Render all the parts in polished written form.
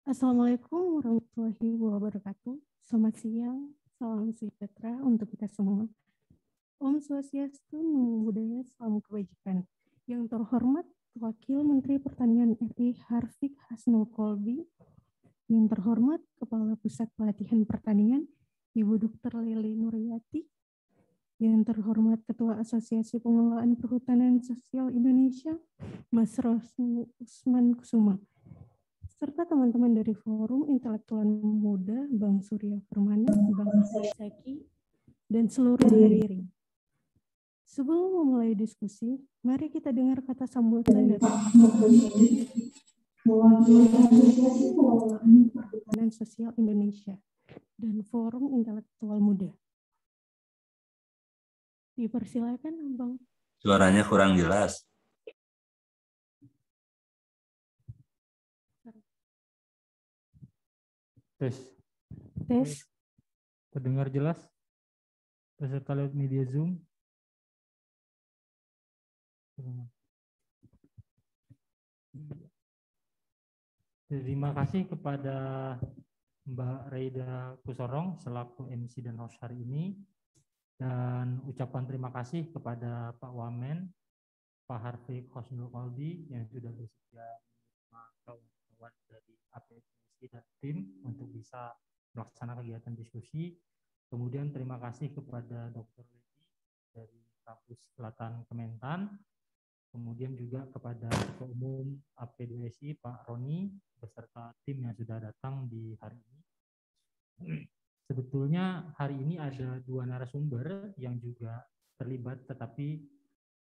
Assalamualaikum warahmatullahi wabarakatuh. Selamat siang, salam sejahtera untuk kita semua. Om Swastiastu, Namo Buddhaya, salam kebajikan. Yang terhormat Wakil Menteri Pertanian RI Harfiq Hasnul Kolbi, yang terhormat Kepala Pusat Pelatihan Pertanian Ibu Dr. Lili Nuryati, yang terhormat Ketua Asosiasi Pengelolaan Perhutanan Sosial Indonesia, Mas Rosni Usman Kusuma, serta teman-teman dari Forum Intelektual Muda, Bang Surya Permana, Bang Saki, dan seluruh hadirin. Sebelum memulai diskusi, mari kita dengar kata sambutan dari Asosiasi Pengelolaan Perhutanan Sosial Indonesia dan Forum Intelektual Muda. Dipersilakan, Bang. Suaranya kurang jelas. Tes. Tes. Terdengar jelas? Peserta lewat media Zoom. Terima kasih kepada Mbak Reida Kusorong selaku MC dan host hari ini. Dan ucapan terima kasih kepada Pak Wamen, Pak Harfiq Hasnul Kolbi yang sudah bersedia menerima kawan-kawan dari APDSI dan tim untuk bisa melaksanakan kegiatan diskusi. Kemudian terima kasih kepada Dr. Ledi dari Kampus Selatan Kementan. Kemudian juga kepada Ketua Umum APDSI Pak Roni beserta tim yang sudah datang di hari ini. Sebetulnya hari ini ada dua narasumber yang juga terlibat, tetapi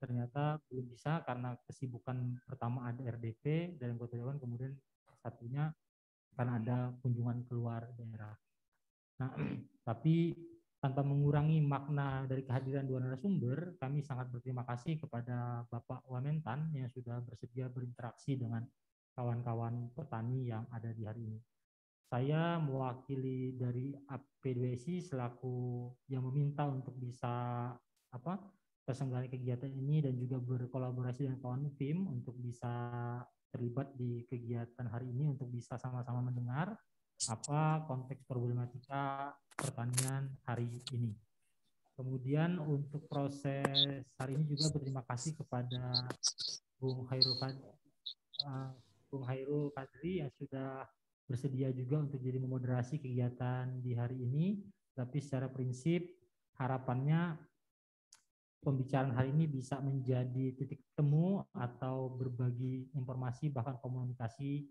ternyata belum bisa karena kesibukan. Pertama ada RDP dan anggota dewan, kemudian satunya karena ada kunjungan keluar daerah. Nah, tapi tanpa mengurangi makna dari kehadiran dua narasumber, kami sangat berterima kasih kepada Bapak Wamentan yang sudah bersedia berinteraksi dengan kawan-kawan petani yang ada di hari ini. Saya mewakili dari APDSI selaku yang meminta untuk bisa terselenggara kegiatan ini dan juga berkolaborasi dengan kawan tim untuk bisa terlibat di kegiatan hari ini untuk bisa sama-sama mendengar apa konteks problematika pertanian hari ini. Kemudian untuk proses hari ini juga berterima kasih kepada Bung Hairul Kadri yang sudah bersedia juga untuk jadi memoderasi kegiatan di hari ini. Tapi secara prinsip harapannya pembicaraan hari ini bisa menjadi titik temu atau berbagi informasi bahkan komunikasi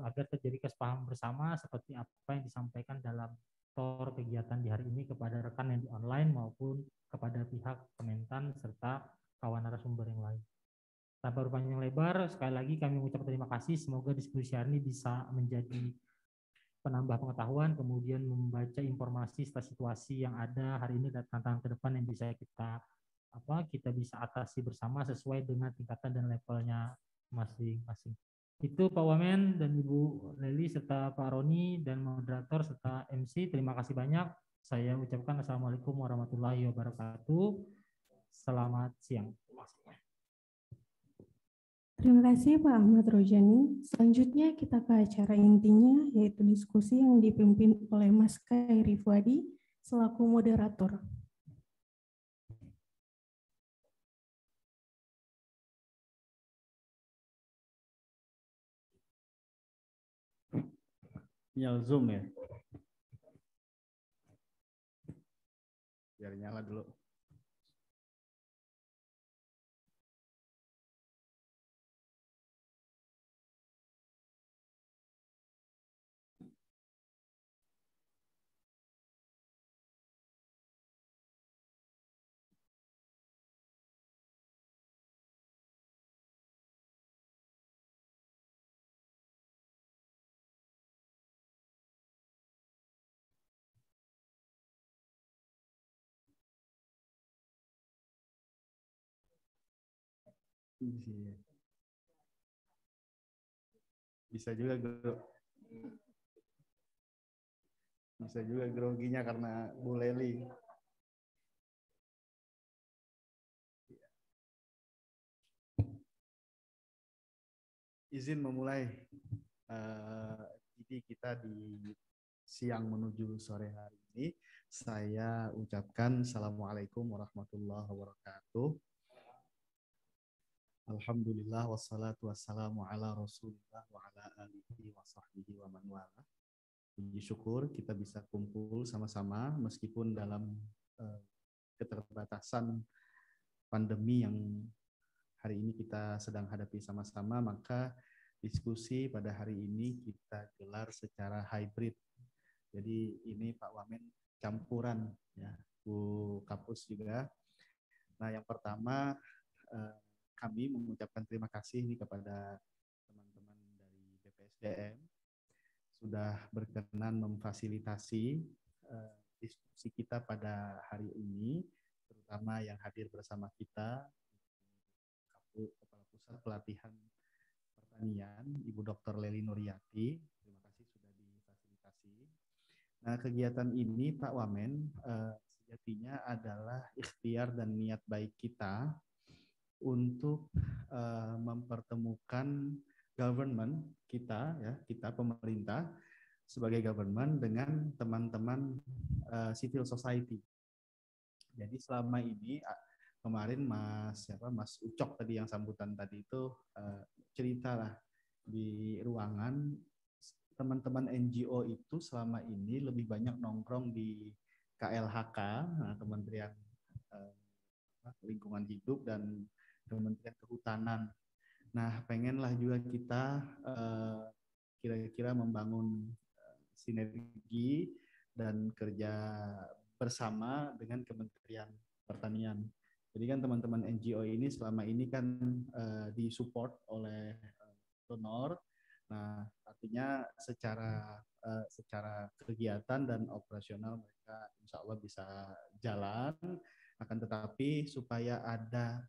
agar terjadi kesepahaman bersama seperti apa yang disampaikan dalam tor kegiatan di hari ini kepada rekan yang di online maupun kepada pihak Kementan serta kawan narasumber yang lain. Tanpa berpanjang lebar, sekali lagi kami mengucapkan terima kasih. Semoga diskusi hari ini bisa menjadi penambah pengetahuan, kemudian membaca informasi setelah situasi yang ada hari ini dan tantangan ke depan yang bisa kita bisa atasi bersama sesuai dengan tingkatan dan levelnya masing-masing. Itu Pak Wamen dan Ibu Leli serta Pak Roni dan moderator serta MC. Terima kasih banyak. Saya ucapkan Assalamualaikum warahmatullahi wabarakatuh. Selamat siang. Terima kasih Pak Ahmad Rojani. Selanjutnya kita ke acara intinya, yaitu diskusi yang dipimpin oleh Mas Khairi Fuadi selaku moderator. Nyala Zoom ya? Biar nyala dulu. Bisa juga groginya karena Bu Leli. izin memulai. Jadi kita di siang menuju sore hari ini, saya ucapkan Assalamualaikum warahmatullahi wabarakatuh. Alhamdulillah wassalatu wassalamu ala Rasulillah wa ala alihi wa sahbihi wa man wala. Puji syukur kita bisa kumpul sama-sama meskipun dalam keterbatasan pandemi yang hari ini kita sedang hadapi sama-sama, maka diskusi pada hari ini kita gelar secara hybrid. Jadi ini Pak Wamen campuran ya, Bu Kapus juga. Nah, yang pertama kami mengucapkan terima kasih nih kepada teman-teman dari BPSDM sudah berkenan memfasilitasi diskusi kita pada hari ini, terutama yang hadir bersama kita Kepala Pusat Pelatihan Pertanian, Ibu Dr. Lely Nuryati. Terima kasih sudah difasilitasi. Nah, kegiatan ini Pak Wamen sejatinya adalah ikhtiar dan niat baik kita untuk mempertemukan government kita, ya, kita pemerintah sebagai government dengan teman-teman civil society. Jadi selama ini kemarin Mas Ucok tadi yang sambutan tadi itu cerita lah di ruangan teman-teman NGO itu selama ini lebih banyak nongkrong di KLHK, Kementerian Lingkungan Hidup dan Kementerian Kehutanan. Nah, pengenlah juga kita kira-kira membangun sinergi dan kerja bersama dengan Kementerian Pertanian. Jadi kan teman-teman NGO ini selama ini kan disupport oleh donor. Nah, artinya secara kegiatan dan operasional mereka insya Allah bisa jalan. Akan tetapi supaya ada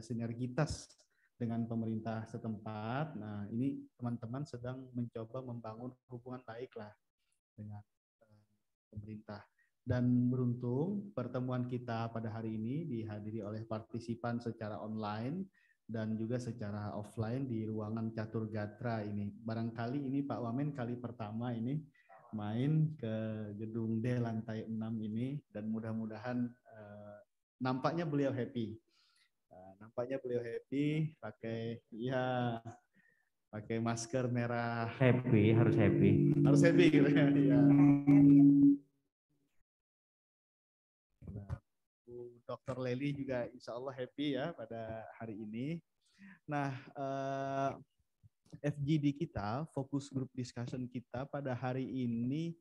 sinergitas dengan pemerintah setempat. Nah, ini teman-teman sedang mencoba membangun hubungan baik lah dengan pemerintah. Dan beruntung pertemuan kita pada hari ini dihadiri oleh partisipan secara online dan juga secara offline di ruangan Catur Gatra ini. Barangkali ini Pak Wamen kali pertama ini main ke gedung D lantai 6 ini, dan mudah-mudahan nampaknya beliau happy. Nampaknya beliau happy pakai masker merah. Harus happy. Harus happy gitu ya. Ya. Bu Dr. Lely juga insya Allah happy ya pada hari ini. Nah, FGD kita, Focus Group Discussion kita pada hari ini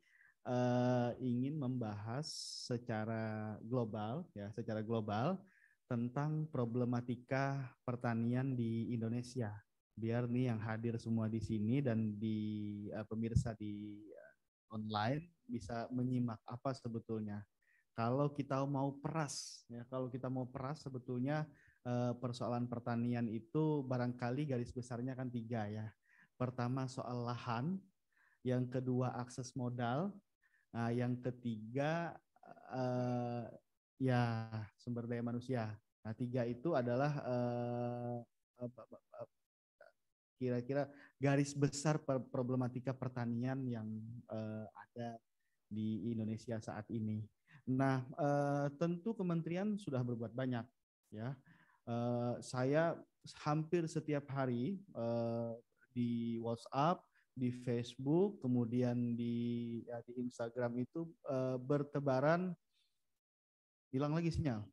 ingin membahas secara global tentang problematika pertanian di Indonesia. Biar nih yang hadir semua di sini dan di pemirsa di online bisa menyimak apa sebetulnya. Kalau kita mau peras sebetulnya persoalan pertanian itu barangkali garis besarnya kan 3 ya. Pertama soal lahan, yang kedua akses modal, yang ketiga ya sumber daya manusia. Nah, 3 itu adalah kira-kira garis besar problematika pertanian yang ada di Indonesia saat ini. Nah, tentu kementerian sudah berbuat banyak ya. Saya hampir setiap hari di WhatsApp, di Facebook, kemudian di Instagram itu bertebaran, hilang lagi sinyal.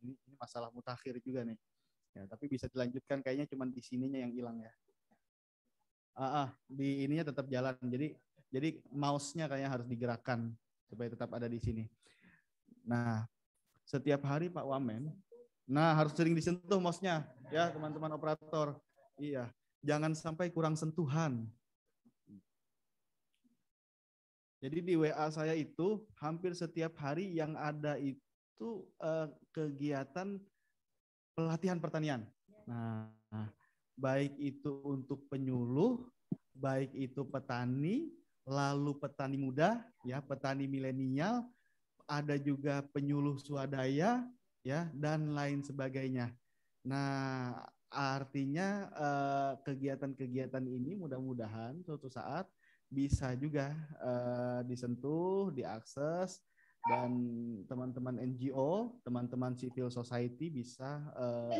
Ini masalah mutakhir juga nih. Ya, tapi bisa dilanjutkan, kayaknya cuma di sininya yang hilang ya. Di ininya tetap jalan. Jadi mouse-nya kayaknya harus digerakkan supaya tetap ada di sini. Nah, setiap hari Pak Wamen, harus sering disentuh mouse-nya ya teman-teman operator. Iya, jangan sampai kurang sentuhan. Jadi di WA saya itu hampir setiap hari yang ada itu kegiatan pelatihan pertanian. Nah, baik itu untuk penyuluh, baik itu petani, lalu petani muda, ya, petani milenial, ada juga penyuluh swadaya, ya, dan lain sebagainya. Nah, Artinya kegiatan-kegiatan ini mudah-mudahan suatu saat bisa juga disentuh, diakses, dan teman-teman NGO, teman-teman civil society bisa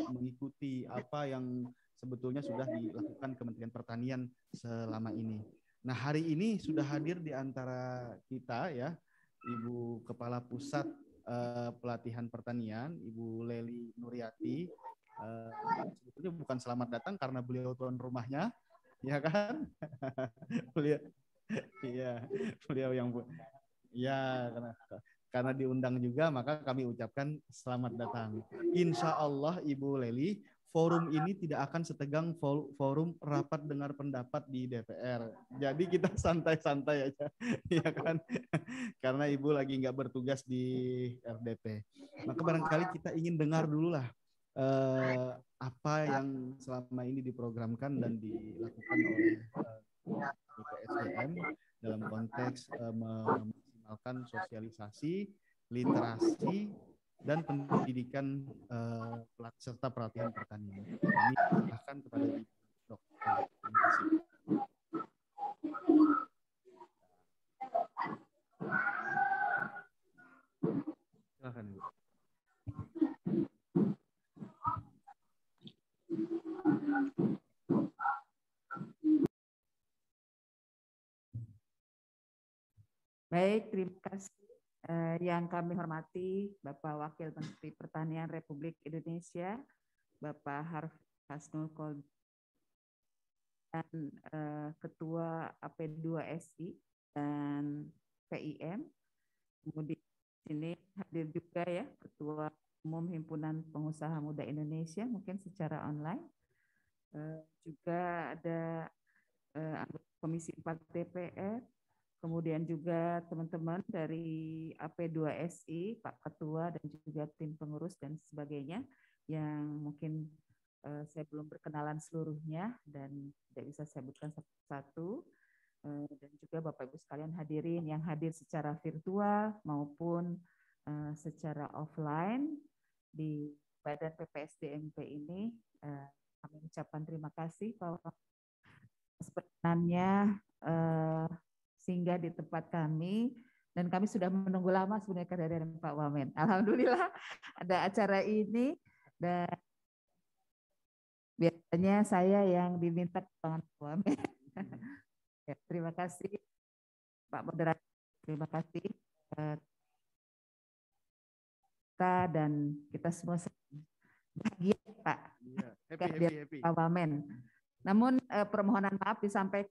mengikuti apa yang sebetulnya sudah dilakukan Kementerian Pertanian selama ini. Nah, hari ini sudah hadir di antara kita ya, Ibu Kepala Pusat Pelatihan Pertanian, Ibu Lely Nuryati. Sebetulnya bukan selamat datang karena beliau tuan rumahnya, ya kan? beliau, iya, beliau yang ya karena diundang juga maka kami ucapkan selamat datang. Insya Allah Ibu Lely, forum ini tidak akan setegang forum rapat dengar pendapat di DPR. Jadi kita santai-santai aja, ya kan? Karena Ibu lagi nggak bertugas di RDP. Maka barangkali kita ingin dengar dulu lah apa yang selama ini diprogramkan dan dilakukan oleh BPSDM dalam konteks memaksimalkan sosialisasi, literasi, dan pendidikan serta pelatihan pertanian. Kami serahkan kepada Ibu Dokter. Terima kasih. Silakan Ibu. Baik, terima kasih. Yang kami hormati Bapak Wakil Menteri Pertanian Republik Indonesia, Bapak Harvey Hasnul Kolbi, dan Ketua AP2SI dan PIM. Kemudian di sini hadir juga ya Ketua Umum Himpunan Pengusaha Muda Indonesia, mungkin secara online. Juga ada anggota Komisi 4 DPR, kemudian juga teman-teman dari AP2SI, Pak Ketua dan juga tim pengurus dan sebagainya yang mungkin saya belum berkenalan seluruhnya dan tidak bisa saya sebutkan satu-satu. Dan juga Bapak Ibu sekalian hadirin yang hadir secara virtual maupun secara offline di Badan PPSDMP ini. Kami ucapkan terima kasih Pak perkenannya singgah di tempat kami, dan kami sudah menunggu lama sebenarnya kehadiran Pak Wamen. Alhamdulillah ada acara ini, dan biasanya saya yang diminta keterangan Pak Wamen. Ya, terima kasih Pak Moderator, terima kasih kita dan kita semua bahagia Pak. Happy. Pak Wamen. Namun permohonan maaf disampaikan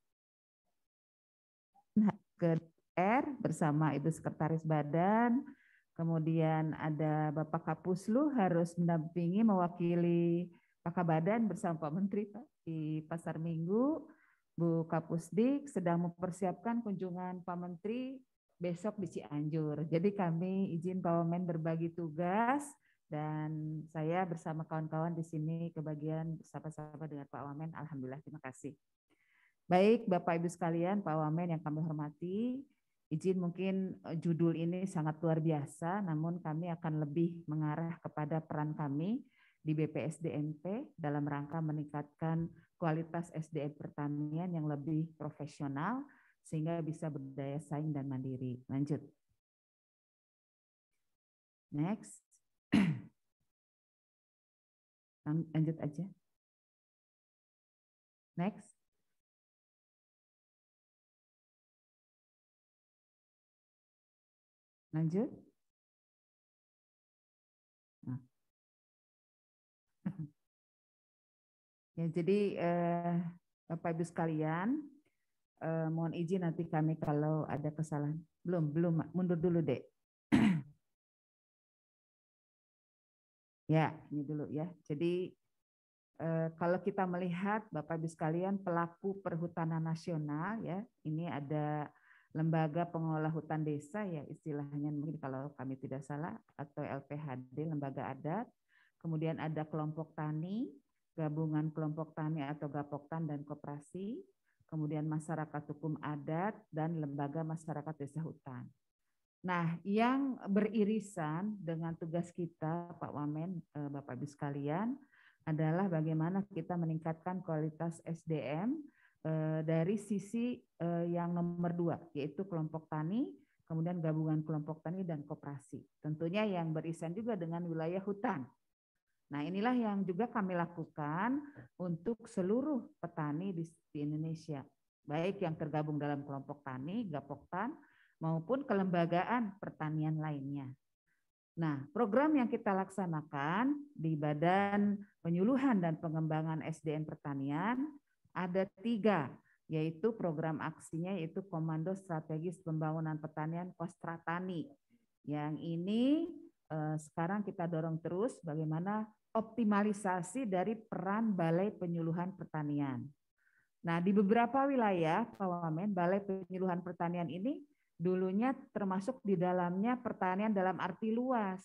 ke DPR bersama Ibu Sekretaris Badan, kemudian ada Bapak Kapuslu harus mendampingi mewakili Pak Kabadan bersama Pak Menteri Pak, di Pasar Minggu. Bu Kapusdik sedang mempersiapkan kunjungan Pak Menteri besok di Cianjur. Jadi kami izin Pak Wamen berbagi tugas dan saya bersama kawan-kawan di sini kebagian bersama-sama dengan Pak Wamen. Alhamdulillah, terima kasih. Baik Bapak Ibu sekalian, Pak Wamen yang kami hormati, izin mungkin judul ini sangat luar biasa, namun kami akan lebih mengarah kepada peran kami di BPSDMP dalam rangka meningkatkan kualitas SDM pertanian yang lebih profesional sehingga bisa berdaya saing dan mandiri. Lanjut. Next. Lanjut aja. Next. Lanjut. Nah. Ya, jadi Bapak Ibu sekalian, mohon izin nanti kami kalau ada kesalahan. Belum, mundur dulu deh. Ya, ini dulu ya. Jadi kalau kita melihat Bapak Ibu sekalian pelaku perhutanan nasional ya, ini ada Lembaga Pengelola Hutan Desa ya istilahnya mungkin kalau kami tidak salah, atau LPHD, lembaga adat. Kemudian ada kelompok tani, gabungan kelompok tani atau gapoktan dan koperasi, kemudian masyarakat hukum adat dan lembaga masyarakat desa hutan. Nah, yang beririsan dengan tugas kita Pak Wamen, Bapak Ibu sekalian, adalah bagaimana kita meningkatkan kualitas SDM dari sisi yang nomor 2, yaitu kelompok tani, kemudian gabungan kelompok tani dan koperasi. Tentunya yang beririsan juga dengan wilayah hutan. Nah, inilah yang juga kami lakukan untuk seluruh petani di Indonesia, baik yang tergabung dalam kelompok tani, Gapoktan, maupun kelembagaan pertanian lainnya. Nah, program yang kita laksanakan di Badan Penyuluhan dan Pengembangan SDM Pertanian ada 3, yaitu program aksinya yaitu Komando Strategis Pembangunan Pertanian Kostratani. Yang ini sekarang kita dorong terus bagaimana optimalisasi dari peran Balai Penyuluhan Pertanian. Nah, di beberapa wilayah Pak Wamen, Balai Penyuluhan Pertanian ini dulunya termasuk di dalamnya pertanian dalam arti luas.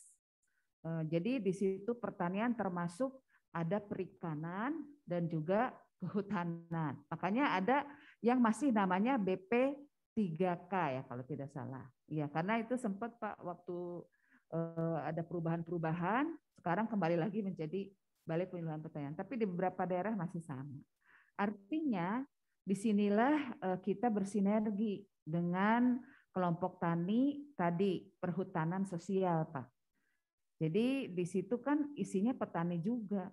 Jadi di situ pertanian termasuk ada perikanan dan juga kehutanan. Makanya ada yang masih namanya BP 3K ya kalau tidak salah. Ya, karena itu sempat Pak waktu ada perubahan-perubahan, sekarang kembali lagi menjadi Balai Penyuluhan Pertanian. Tapi di beberapa daerah masih sama. Artinya disinilah kita bersinergi dengan kelompok tani tadi perhutanan sosial, Pak. Jadi di situ kan isinya petani juga.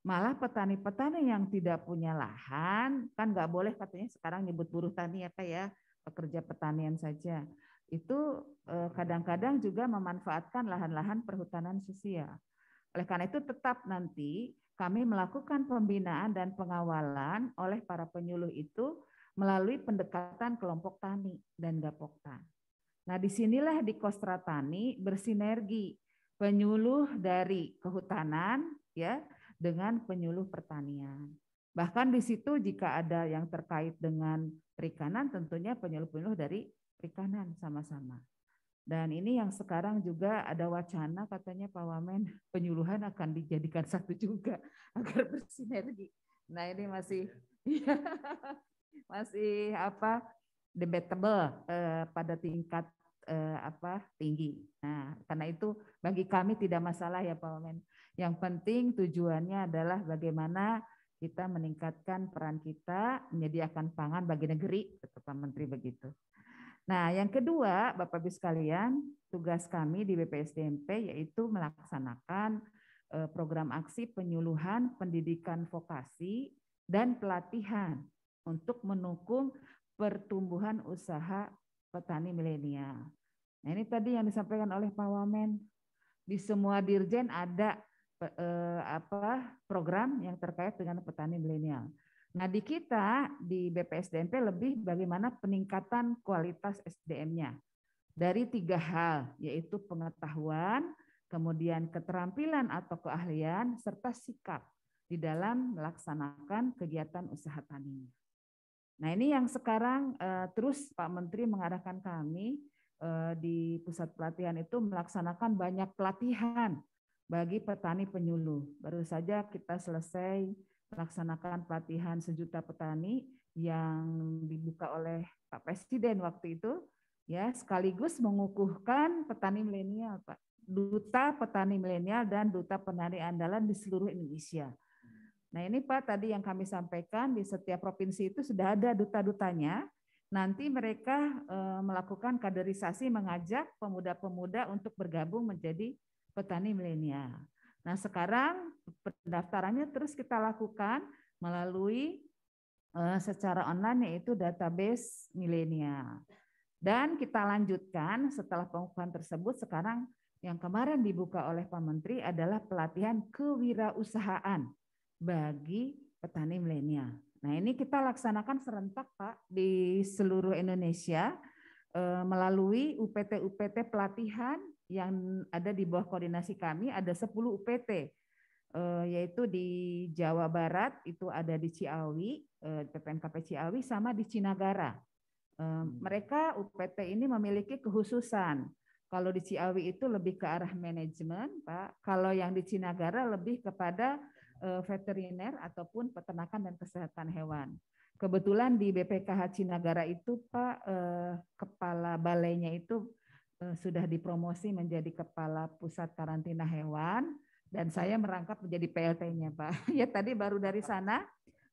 Malah petani-petani yang tidak punya lahan, kan nggak boleh katanya sekarang nyebut buruh tani apa ya, pekerja pertanian saja. Itu kadang-kadang juga memanfaatkan lahan-lahan perhutanan sosial. Oleh karena itu tetap nanti kami melakukan pembinaan dan pengawalan oleh para penyuluh itu melalui pendekatan kelompok tani dan Gapoktan. Nah, disinilah di Kostratani bersinergi penyuluh dari kehutanan ya dengan penyuluh pertanian. Bahkan di situ jika ada yang terkait dengan perikanan tentunya penyuluh-penyuluh dari perikanan sama-sama. Dan ini yang sekarang juga ada wacana katanya Pak Wamen penyuluhan akan dijadikan satu juga agar bersinergi. Nah, ini masih masih debatable pada tingkat tinggi. Nah, karena itu bagi kami tidak masalah ya Pak Wamen. Yang penting tujuannya adalah bagaimana kita meningkatkan peran kita menyediakan pangan bagi negeri, kata Pak Menteri begitu. Nah, yang kedua, Bapak Ibu sekalian, tugas kami di BPSDMP yaitu melaksanakan program aksi penyuluhan pendidikan vokasi dan pelatihan untuk mendukung pertumbuhan usaha petani milenial. Nah, ini tadi yang disampaikan oleh Pak Wamen. Di semua dirjen ada program yang terkait dengan petani milenial. Nah, di kita di BPSDMP lebih bagaimana peningkatan kualitas SDM-nya dari 3 hal, yaitu pengetahuan, kemudian keterampilan atau keahlian, serta sikap di dalam melaksanakan kegiatan usaha tani. Nah, ini yang sekarang terus Pak Menteri mengarahkan kami di pusat pelatihan itu melaksanakan banyak pelatihan bagi petani penyuluh. Baru saja kita selesai melaksanakan pelatihan 1 juta petani yang dibuka oleh Pak Presiden waktu itu, ya sekaligus mengukuhkan petani milenial, Pak. Duta petani milenial dan duta petani andalan di seluruh Indonesia. Nah ini Pak tadi yang kami sampaikan di setiap provinsi itu sudah ada duta-dutanya. Nanti mereka melakukan kaderisasi mengajak pemuda-pemuda untuk bergabung menjadi petani milenial. Nah sekarang pendaftarannya terus kita lakukan melalui secara online yaitu database milenial. Dan kita lanjutkan setelah pengukuhan tersebut sekarang yang kemarin dibuka oleh Pak Menteri adalah pelatihan kewirausahaan bagi petani milenial. Nah ini kita laksanakan serentak Pak di seluruh Indonesia melalui UPT-UPT pelatihan yang ada di bawah koordinasi kami ada 10 UPT yaitu di Jawa Barat itu ada di Ciawi, PPNKP Ciawi sama di Cinagara. Mereka UPT ini memiliki kekhususan. Kalau di Ciawi itu lebih ke arah manajemen, Pak. Kalau yang di Cinagara lebih kepada veteriner ataupun peternakan dan kesehatan hewan. Kebetulan di BPKH Cinagara itu Pak kepala balainya itu sudah dipromosi menjadi kepala pusat karantina hewan dan saya merangkap menjadi PLT-nya, Pak. Ya tadi baru dari sana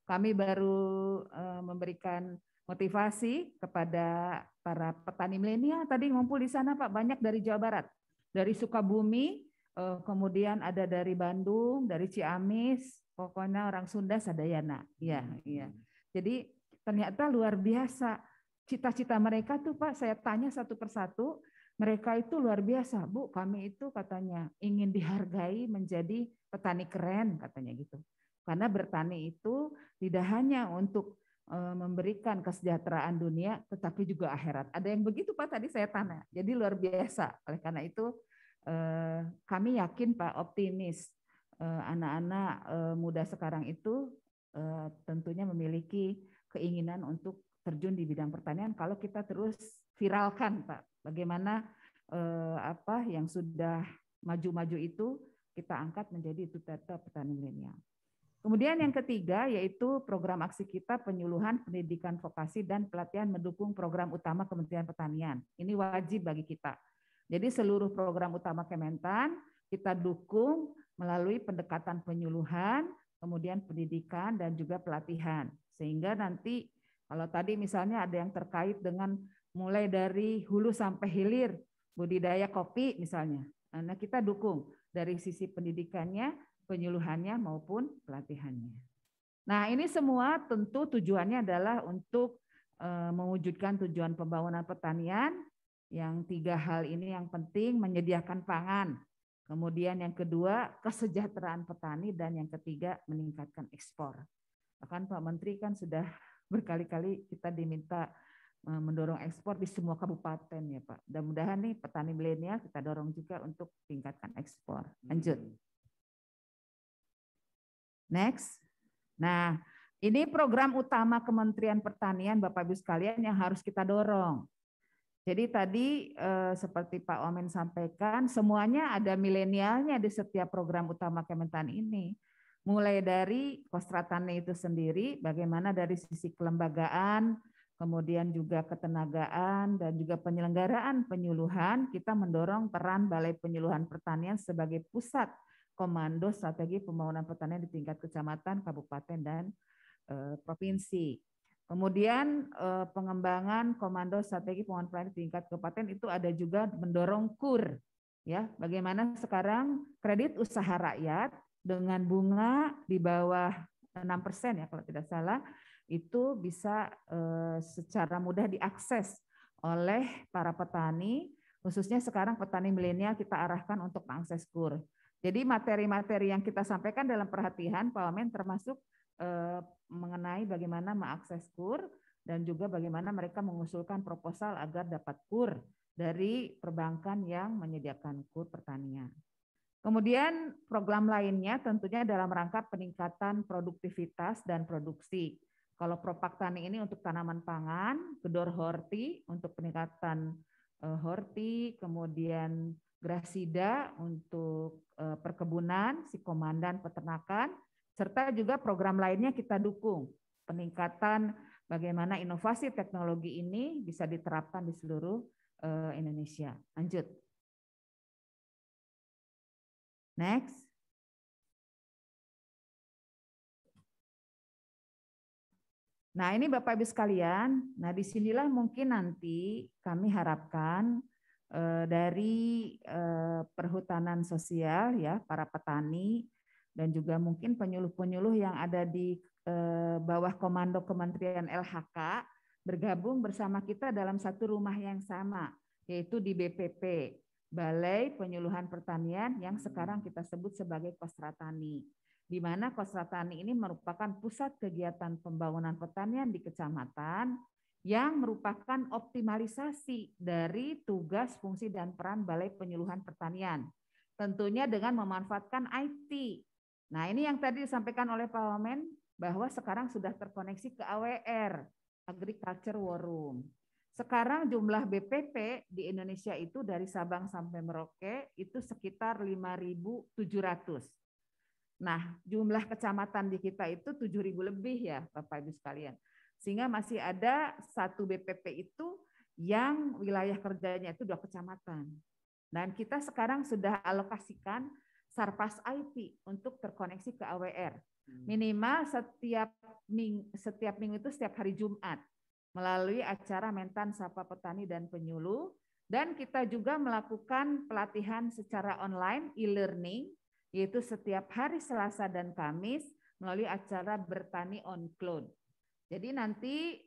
kami baru memberikan motivasi kepada para petani milenial. Tadi ngumpul di sana, Pak, banyak dari Jawa Barat, dari Sukabumi, kemudian ada dari Bandung, dari Ciamis, pokoknya orang Sunda sadayana. Iya, iya. Jadi ternyata luar biasa cita-cita mereka tuh, Pak. Saya tanya satu persatu, mereka itu luar biasa, Bu. Kami itu katanya ingin dihargai menjadi petani keren, katanya gitu. Karena bertani itu tidak hanya untuk memberikan kesejahteraan dunia, tetapi juga akhirat. Ada yang begitu, Pak, tadi saya tanya. Jadi luar biasa. Oleh karena itu kami yakin, Pak, optimis anak-anak muda sekarang itu tentunya memiliki keinginan untuk terjun di bidang pertanian kalau kita terus viralkan, Pak. Bagaimana apa yang sudah maju-maju itu kita angkat menjadi duta petani milenial. Kemudian yang ketiga yaitu program aksi kita penyuluhan pendidikan vokasi dan pelatihan mendukung program utama Kementerian Pertanian. Ini wajib bagi kita. Jadi seluruh program utama Kementan kita dukung melalui pendekatan penyuluhan, kemudian pendidikan dan juga pelatihan. Sehingga nanti kalau tadi misalnya ada yang terkait dengan mulai dari hulu sampai hilir budidaya kopi misalnya. Nah, kita dukung dari sisi pendidikannya, penyuluhannya maupun pelatihannya. Nah, ini semua tentu tujuannya adalah untuk mewujudkan tujuan pembangunan pertanian. Yang tiga hal ini yang penting, menyediakan pangan. Kemudian yang kedua, kesejahteraan petani. Dan yang ketiga, meningkatkan ekspor. Bahkan Pak Menteri kan sudah berkali-kali kita diminta mendorong ekspor di semua kabupaten ya Pak. Mudah-mudahan nih petani milenial kita dorong juga untuk tingkatkan ekspor. Lanjut. Next. Nah, ini program utama Kementerian Pertanian Bapak Ibu sekalian yang harus kita dorong. Jadi tadi seperti Pak Omen sampaikan, semuanya ada milenialnya di setiap program utama Kementan ini. Mulai dari Kostratani itu sendiri, bagaimana dari sisi kelembagaan, kemudian juga ketenagaan, dan juga penyelenggaraan penyuluhan, kita mendorong peran Balai Penyuluhan Pertanian sebagai pusat komando strategi pembangunan pertanian di tingkat kecamatan, kabupaten, dan provinsi. Kemudian pengembangan komando strategi pembangunan pertanian di tingkat kabupaten itu ada juga mendorong KUR, ya. Bagaimana sekarang kredit usaha rakyat dengan bunga di bawah 6% ya kalau tidak salah, itu bisa secara mudah diakses oleh para petani, khususnya sekarang petani milenial kita arahkan untuk mengakses KUR. Jadi materi-materi yang kita sampaikan dalam perhatian Pak Wamen termasuk mengenai bagaimana mengakses KUR dan juga bagaimana mereka mengusulkan proposal agar dapat KUR dari perbankan yang menyediakan KUR pertanian. Kemudian program lainnya tentunya dalam rangka peningkatan produktivitas dan produksi. Kalau Propak Tani ini untuk tanaman pangan, Gedor Horti untuk peningkatan horti, kemudian Grasida untuk perkebunan, si komandan peternakan, serta juga program lainnya kita dukung. Peningkatan bagaimana inovasi teknologi ini bisa diterapkan di seluruh Indonesia. Lanjut. Next. Nah ini Bapak Ibu sekalian, nah disinilah mungkin nanti kami harapkan dari perhutanan sosial ya, para petani, dan juga mungkin penyuluh-penyuluh yang ada di bawah komando Kementerian LHK bergabung bersama kita dalam satu rumah yang sama, yaitu di BPP, Balai Penyuluhan Pertanian yang sekarang kita sebut sebagai Kostratani, di mana Kostratani ini merupakan pusat kegiatan pembangunan pertanian di kecamatan yang merupakan optimalisasi dari tugas, fungsi, dan peran Balai Penyuluhan Pertanian. Tentunya dengan memanfaatkan IT. Nah ini yang tadi disampaikan oleh Pak Wamen, bahwa sekarang sudah terkoneksi ke AWR, Agriculture War Room. Sekarang jumlah BPP di Indonesia itu dari Sabang sampai Merauke itu sekitar 5.700. Nah jumlah kecamatan di kita itu 7.000 lebih ya Bapak Ibu sekalian. Sehingga masih ada satu BPP itu yang wilayah kerjanya itu 2 kecamatan. Dan kita sekarang sudah alokasikan Sarpas IT untuk terkoneksi ke AWR. Minimal setiap minggu itu setiap hari Jumat melalui acara Mentan Sapa Petani dan Penyuluh. Dan kita juga melakukan pelatihan secara online e-learning, yaitu setiap hari Selasa dan Kamis melalui acara Bertani on Cloud. Jadi nanti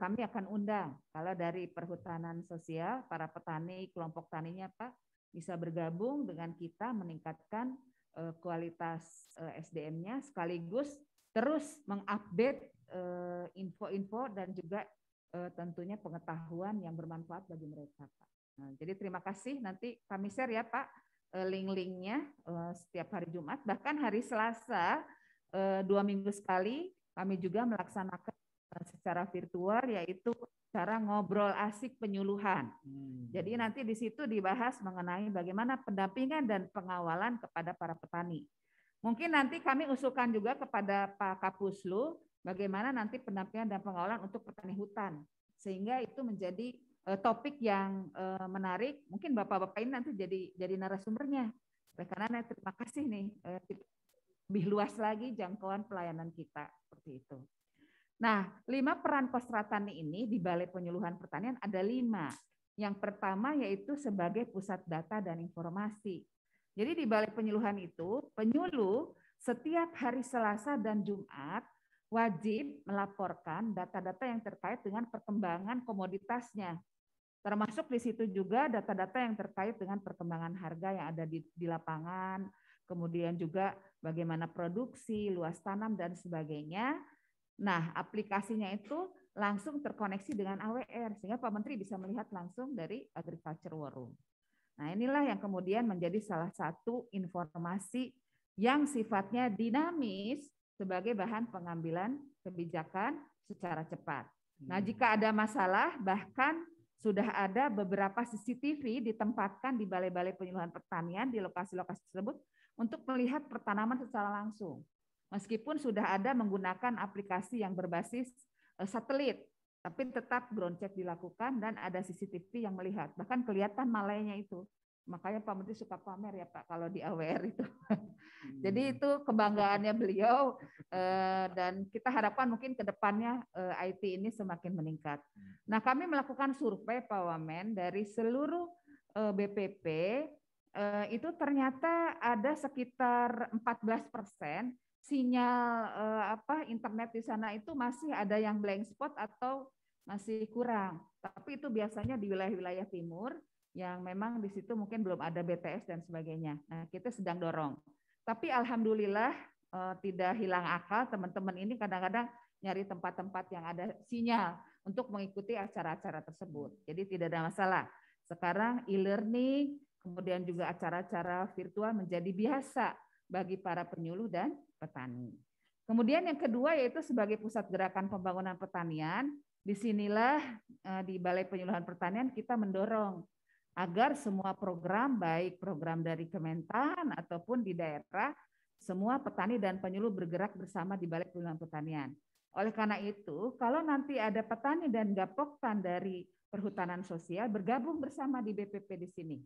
kami akan undang kalau dari Perhutanan Sosial, para petani, kelompok taninya Pak, bisa bergabung dengan kita meningkatkan kualitas SDM-nya sekaligus terus mengupdate info-info dan juga tentunya pengetahuan yang bermanfaat bagi mereka Pak. Nah, jadi terima kasih, nanti kami share ya Pak link-linknya setiap hari Jumat, bahkan hari Selasa 2 minggu sekali kami juga melaksanakan secara virtual yaitu cara ngobrol asik penyuluhan. Jadi nanti di situ dibahas mengenai bagaimana pendampingan dan pengawalan kepada para petani. Mungkin nanti kami usulkan juga kepada Pak Kapuslu bagaimana nanti pendampingan dan pengawalan untuk petani hutan, sehingga itu menjadi topik yang menarik. Mungkin Bapak-Bapak ini nanti jadi narasumbernya. Karena terima kasih nih lebih luas lagi jangkauan pelayanan kita seperti itu. Nah, 5 peran Kostra Tani ini di Balai Penyuluhan Pertanian ada 5. Yang pertama yaitu sebagai pusat data dan informasi. Jadi di Balai Penyuluhan itu penyuluh setiap hari Selasa dan Jumat wajib melaporkan data-data yang terkait dengan perkembangan komoditasnya. Termasuk di situ juga data-data yang terkait dengan perkembangan harga yang ada di lapangan, kemudian juga bagaimana produksi, luas tanam, dan sebagainya. Nah, aplikasinya itu langsung terkoneksi dengan AWR, sehingga Pak Menteri bisa melihat langsung dari Agriculture War Room. Nah, inilah yang kemudian menjadi salah satu informasi yang sifatnya dinamis sebagai bahan pengambilan kebijakan secara cepat. Nah, jika ada masalah, bahkan sudah ada beberapa CCTV ditempatkan di balai-balai penyuluhan pertanian di lokasi-lokasi tersebut untuk melihat pertanaman secara langsung. Meskipun sudah ada menggunakan aplikasi yang berbasis satelit, tapi tetap ground check dilakukan dan ada CCTV yang melihat. Bahkan kelihatan malaynya itu. Makanya Pak Menteri suka pamer ya Pak kalau di AWR itu. Jadi itu kebanggaannya beliau dan kita harapkan mungkin ke depannya IT ini semakin meningkat. Nah, kami melakukan survei Pak Wamen dari seluruh BPP itu ternyata ada sekitar 14% sinyal internet di sana itu masih ada yang blank spot atau masih kurang. Tapi itu biasanya di wilayah-wilayah timur yang memang di situ mungkin belum ada BTS dan sebagainya. Nah, kita sedang dorong. Tapi alhamdulillah tidak hilang akal, teman-teman ini kadang-kadang nyari tempat-tempat yang ada sinyal untuk mengikuti acara-acara tersebut. Jadi tidak ada masalah. Sekarang e-learning, kemudian juga acara-acara virtual menjadi biasa bagi para penyuluh dan petani. Kemudian yang kedua yaitu sebagai pusat gerakan pembangunan pertanian, disinilah di Balai Penyuluhan Pertanian kita mendorong agar semua program, baik program dari Kementan ataupun di daerah, semua petani dan penyuluh bergerak bersama di Balai Penyuluhan Pertanian. Oleh karena itu, kalau nanti ada petani dan gapoktan dari Perhutanan Sosial bergabung bersama di BPP di sini,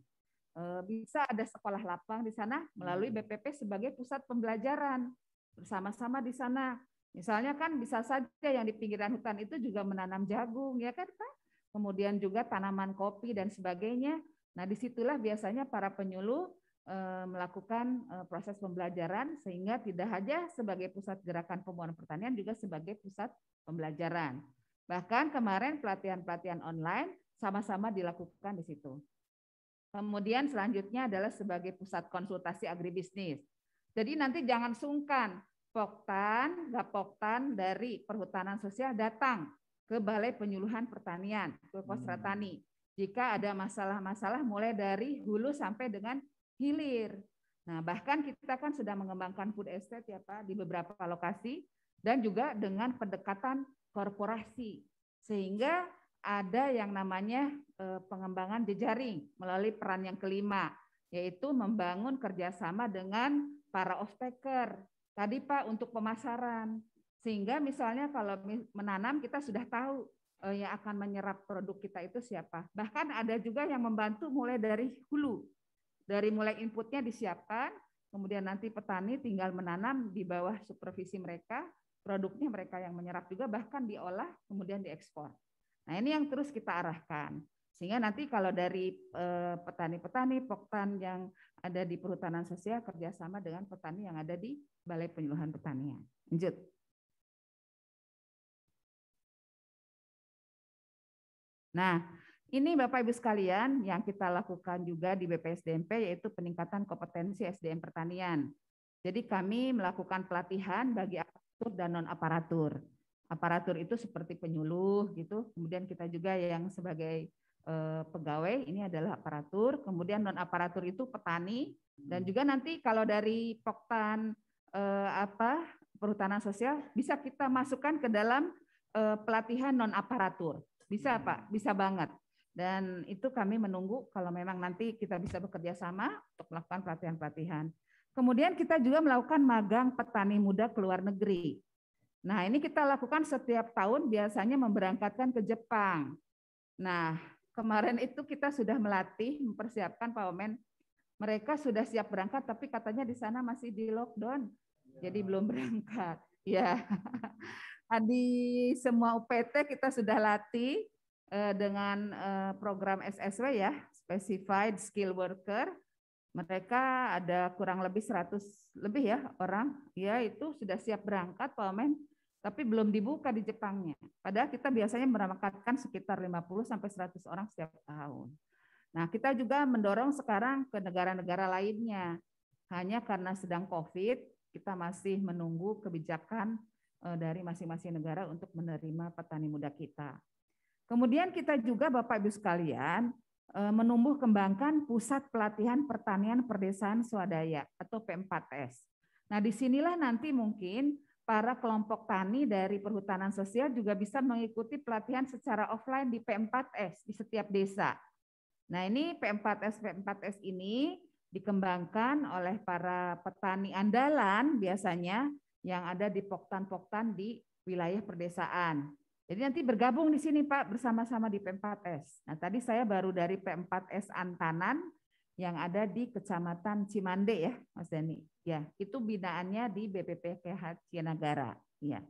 bisa ada sekolah lapang di sana melalui BPP sebagai pusat pembelajaran bersama-sama di sana. Misalnya kan bisa saja yang di pinggiran hutan itu juga menanam jagung, ya kan Pak? Kemudian juga tanaman kopi dan sebagainya. Nah, disitulah biasanya para penyuluh melakukan proses pembelajaran sehingga tidak hanya sebagai pusat gerakan pembangunan pertanian, juga sebagai pusat pembelajaran. Bahkan kemarin pelatihan-pelatihan online sama-sama dilakukan di situ. Kemudian selanjutnya adalah sebagai pusat konsultasi agribisnis. Jadi nanti jangan sungkan, Poktan, Gapoktan dari Perhutanan Sosial datang ke Balai Penyuluhan Pertanian, ke Kostra Tani. Jika ada masalah-masalah mulai dari hulu sampai dengan hilir. Nah, bahkan kita kan sedang mengembangkan food estate ya Pak di beberapa lokasi dan juga dengan pendekatan korporasi. Sehingga ada yang namanya pengembangan jejaring melalui peran yang kelima, yaitu membangun kerjasama dengan para off-taker. Tadi Pak untuk pemasaran. Sehingga misalnya kalau menanam kita sudah tahu yang akan menyerap produk kita itu siapa. Bahkan ada juga yang membantu mulai dari hulu. Dari mulai inputnya disiapkan, kemudian nanti petani tinggal menanam di bawah supervisi mereka, produknya mereka yang menyerap juga, bahkan diolah kemudian diekspor. Nah ini yang terus kita arahkan. Sehingga nanti kalau dari petani-petani poktan yang ada di perhutanan sosial kerjasama dengan petani yang ada di Balai Penyuluhan Pertanian. Lanjut. Nah, ini Bapak Ibu sekalian yang kita lakukan juga di BPSDMP yaitu peningkatan kompetensi SDM pertanian. Jadi kami melakukan pelatihan bagi aparatur dan non-aparatur. Aparatur itu seperti penyuluh gitu, kemudian kita juga yang sebagai pegawai ini adalah aparatur, kemudian non-aparatur itu petani, dan juga nanti kalau dari Poktan perhutanan sosial bisa kita masukkan ke dalam pelatihan non-aparatur. Bisa Pak, bisa banget. Dan itu kami menunggu kalau memang nanti kita bisa bekerja sama untuk melakukan pelatihan-pelatihan. Kemudian kita juga melakukan magang petani muda ke luar negeri. Nah ini kita lakukan setiap tahun biasanya memberangkatkan ke Jepang. Nah kemarin itu kita sudah melatih, mempersiapkan Pak Wamen. Mereka sudah siap berangkat, tapi katanya di sana masih di lockdown, jadi belum berangkat. Ya, di semua UPT kita sudah latih dengan program SSW ya, Specified Skill Worker. Mereka ada kurang lebih 100 lebih ya orang, ya itu sudah siap berangkat Pak Wamen. Tapi belum dibuka di Jepangnya. Padahal kita biasanya berangkatkan sekitar 50 sampai 100 orang setiap tahun. Nah, kita juga mendorong sekarang ke negara-negara lainnya. Hanya karena sedang COVID, kita masih menunggu kebijakan dari masing-masing negara untuk menerima petani muda kita. Kemudian kita juga Bapak Ibu sekalian menumbuh kembangkan pusat pelatihan pertanian perdesaan swadaya atau P4S. Nah, disinilah nanti mungkin para kelompok tani dari perhutanan sosial juga bisa mengikuti pelatihan secara offline di P4S di setiap desa. Nah ini P4S ini dikembangkan oleh para petani andalan biasanya yang ada di poktan-poktan di wilayah perdesaan. Jadi nanti bergabung di sini Pak bersama-sama di P4S. Nah tadi saya baru dari P4S Antanan yang ada di Kecamatan Cimande ya, Mas Dani. Ya, itu binaannya di BPPKH Cianagara. Ya.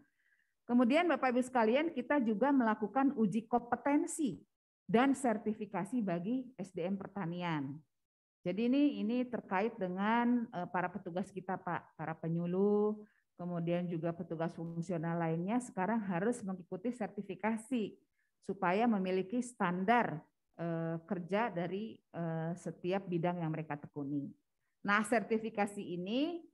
Kemudian Bapak Ibu sekalian, kita juga melakukan uji kompetensi dan sertifikasi bagi SDM pertanian. Jadi ini terkait dengan para petugas kita Pak, para penyuluh, kemudian juga petugas fungsional lainnya sekarang harus mengikuti sertifikasi supaya memiliki standar kerja dari setiap bidang yang mereka tekuni. Nah, sertifikasi ini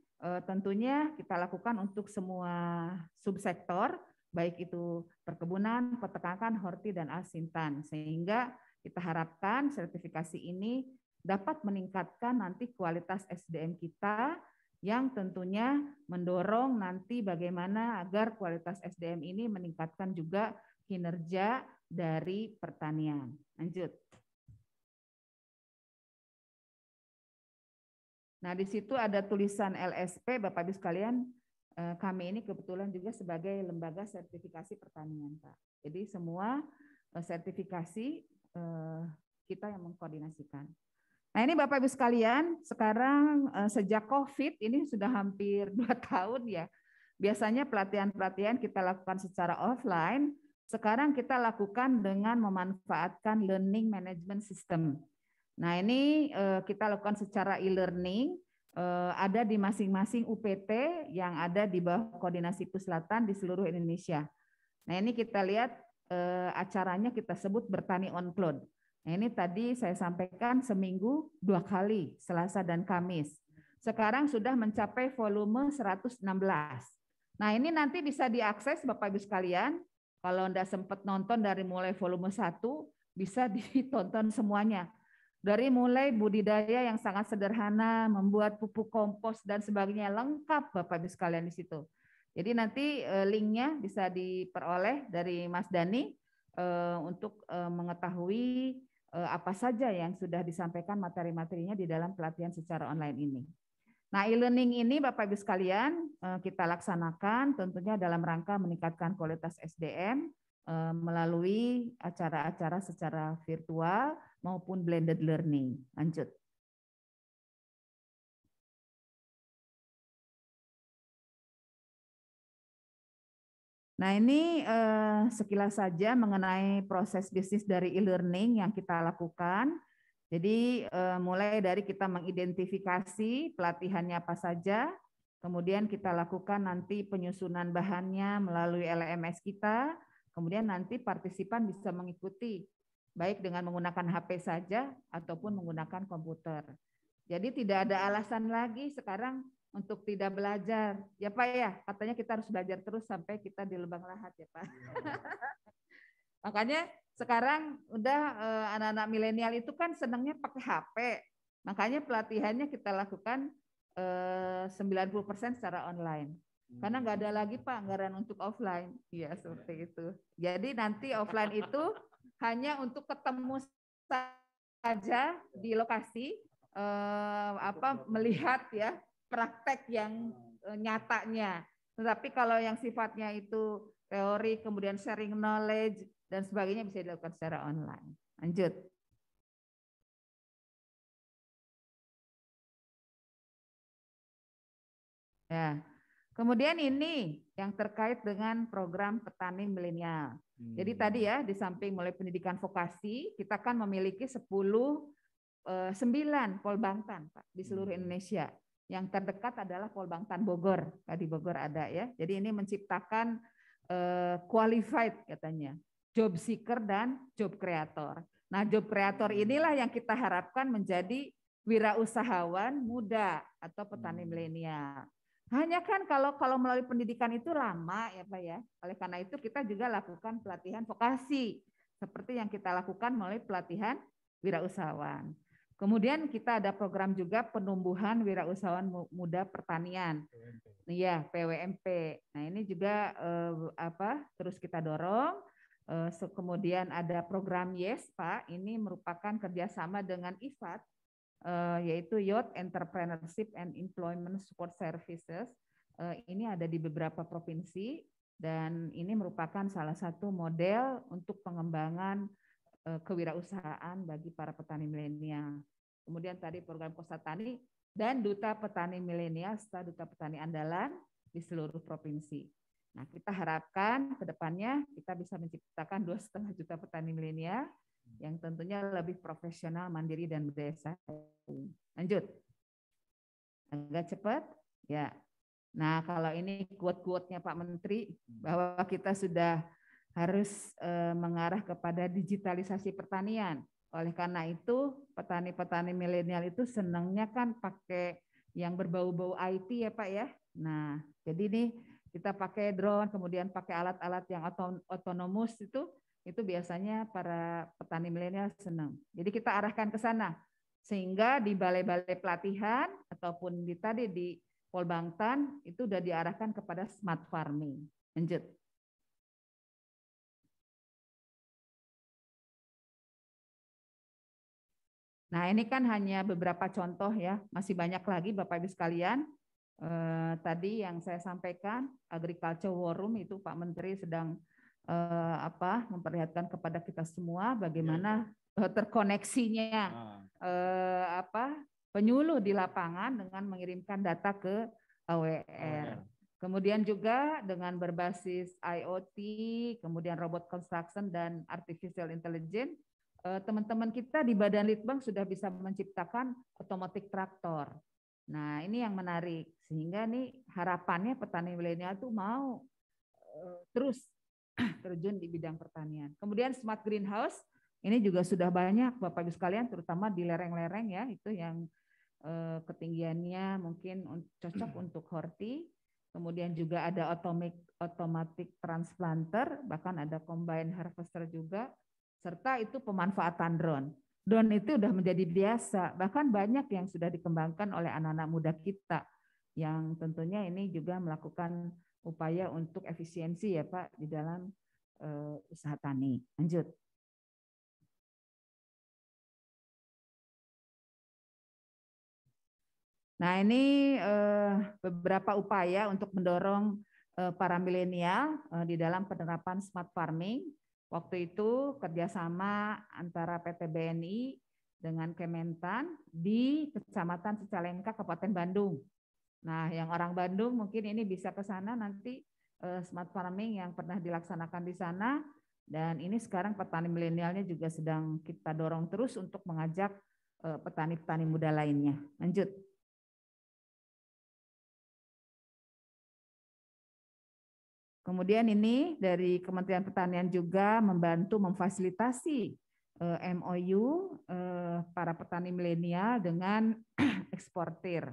tentunya kita lakukan untuk semua subsektor, baik itu perkebunan, peternakan, horti, dan asintan. Sehingga kita harapkan sertifikasi ini dapat meningkatkan nanti kualitas SDM kita yang tentunya mendorong nanti bagaimana agar kualitas SDM ini meningkatkan juga kinerja dari pertanian. Lanjut. Nah, di situ ada tulisan LSP, Bapak Ibu sekalian, kami ini kebetulan juga sebagai lembaga sertifikasi pertanian, Pak. Jadi semua sertifikasi kita yang mengkoordinasikan. Nah, ini Bapak Ibu sekalian, sekarang sejak COVID ini sudah hampir 2 tahun ya. Biasanya pelatihan-pelatihan kita lakukan secara offline, sekarang kita lakukan dengan memanfaatkan learning management system. Nah ini kita lakukan secara e-learning, ada di masing-masing UPT yang ada di bawah koordinasi Puslatan di seluruh Indonesia. Nah ini kita lihat acaranya kita sebut bertani on cloud. Nah ini tadi saya sampaikan seminggu 2 kali, Selasa dan Kamis. Sekarang sudah mencapai volume 116. Nah ini nanti bisa diakses Bapak Ibu sekalian. Kalau Anda sempat nonton dari mulai volume 1, bisa ditonton semuanya. Dari mulai budidaya yang sangat sederhana, membuat pupuk kompos dan sebagainya, lengkap Bapak Ibu sekalian di situ. Jadi nanti linknya bisa diperoleh dari Mas Dani untuk mengetahui apa saja yang sudah disampaikan materi-materinya di dalam pelatihan secara online ini. Nah, e-learning ini Bapak Ibu sekalian kita laksanakan tentunya dalam rangka meningkatkan kualitas SDM melalui acara-acara secara virtual maupun blended learning. Lanjut. Nah, ini sekilas saja mengenai proses bisnis dari e-learning yang kita lakukan. Jadi mulai dari kita mengidentifikasi pelatihannya apa saja, kemudian kita lakukan nanti penyusunan bahannya melalui LMS kita, kemudian nanti partisipan bisa mengikuti baik dengan menggunakan HP saja ataupun menggunakan komputer. Jadi tidak ada alasan lagi sekarang untuk tidak belajar. Ya Pak ya, katanya kita harus belajar terus sampai kita di lubang lahat ya Pak. Makanya sekarang udah anak-anak milenial itu kan senangnya pakai HP. Makanya pelatihannya kita lakukan 90% secara online. Karena nggak ada lagi Pak anggaran untuk offline. Iya seperti itu. Jadi nanti offline itu hanya untuk ketemu saja di lokasi, melihat ya praktek yang nyatanya. Tetapi kalau yang sifatnya itu teori, kemudian sharing knowledge dan sebagainya bisa dilakukan secara online. Lanjut. Ya. Kemudian ini yang terkait dengan program petani milenial. Jadi tadi ya di samping mulai pendidikan vokasi, kita kan memiliki 9 Polbangtan Pak di seluruh Indonesia. Yang terdekat adalah Polbangtan Bogor. Di Bogor ada ya. Jadi ini menciptakan qualified katanya, job seeker dan job creator. Nah, job creator inilah yang kita harapkan menjadi wirausahawan muda atau petani milenial. Hanya kan kalau melalui pendidikan itu lama ya Pak ya. Oleh karena itu kita juga lakukan pelatihan vokasi seperti yang kita lakukan melalui pelatihan wirausahawan. Kemudian kita ada program juga penumbuhan wirausahawan muda pertanian. Iya, PWMP. Nah, ini juga terus kita dorong. Kemudian ada program YES, Pak. Ini merupakan kerjasama dengan IFAD, yaitu Youth Entrepreneurship and Employment Support Services. Ini ada di beberapa provinsi dan ini merupakan salah satu model untuk pengembangan kewirausahaan bagi para petani milenial. Kemudian tadi program Pos Tani dan Duta Petani Milenial serta Duta Petani Andalan di seluruh provinsi. Nah, kita harapkan ke depannya kita bisa menciptakan 2,5 juta petani milenial yang tentunya lebih profesional, mandiri, dan berdaya saing. Lanjut. Agak cepat. Ya. Nah, kalau ini quote-quote-nya Pak Menteri, bahwa kita sudah harus mengarah kepada digitalisasi pertanian. Oleh karena itu, petani-petani milenial itu senangnya kan pakai yang berbau-bau IT ya Pak ya. Nah, jadi ini kita pakai drone, kemudian pakai alat-alat yang otonomus itu biasanya para petani milenial senang. Jadi kita arahkan ke sana. Sehingga di balai-balai pelatihan ataupun di Polbangtan itu sudah diarahkan kepada smart farming. Lanjut. Nah, ini kan hanya beberapa contoh ya, masih banyak lagi Bapak Ibu sekalian. Tadi yang saya sampaikan, Agriculture War Room itu Pak Menteri sedang memperlihatkan kepada kita semua bagaimana terkoneksinya penyuluh di lapangan dengan mengirimkan data ke AWR. Kemudian juga dengan berbasis IoT, kemudian robot construction dan artificial intelligence, teman-teman kita di Badan Litbang sudah bisa menciptakan otomatik traktor. Nah, ini yang menarik. Sehingga nih harapannya petani milenial itu mau terus terjun di bidang pertanian. Kemudian smart greenhouse, ini juga sudah banyak Bapak Ibu sekalian, terutama di lereng-lereng ya, itu yang ketinggiannya mungkin cocok untuk horti. Kemudian juga ada automatic transplanter, bahkan ada combine harvester juga. Serta itu pemanfaatan drone. Drone itu sudah menjadi biasa, bahkan banyak yang sudah dikembangkan oleh anak-anak muda kita, yang tentunya ini juga melakukan upaya untuk efisiensi ya Pak di dalam usaha tani. Lanjut. Nah, ini beberapa upaya untuk mendorong para milenial di dalam penerapan smart farming. Waktu itu kerjasama antara PT BNI dengan Kementan di Kecamatan Cicalengka, Kabupaten Bandung. Nah, yang orang Bandung mungkin ini bisa ke sana nanti smart farming yang pernah dilaksanakan di sana. Dan ini sekarang petani milenialnya juga sedang kita dorong terus untuk mengajak petani-petani muda lainnya. Lanjut. Kemudian ini dari Kementerian Pertanian juga membantu memfasilitasi MOU para petani milenial dengan eksportir.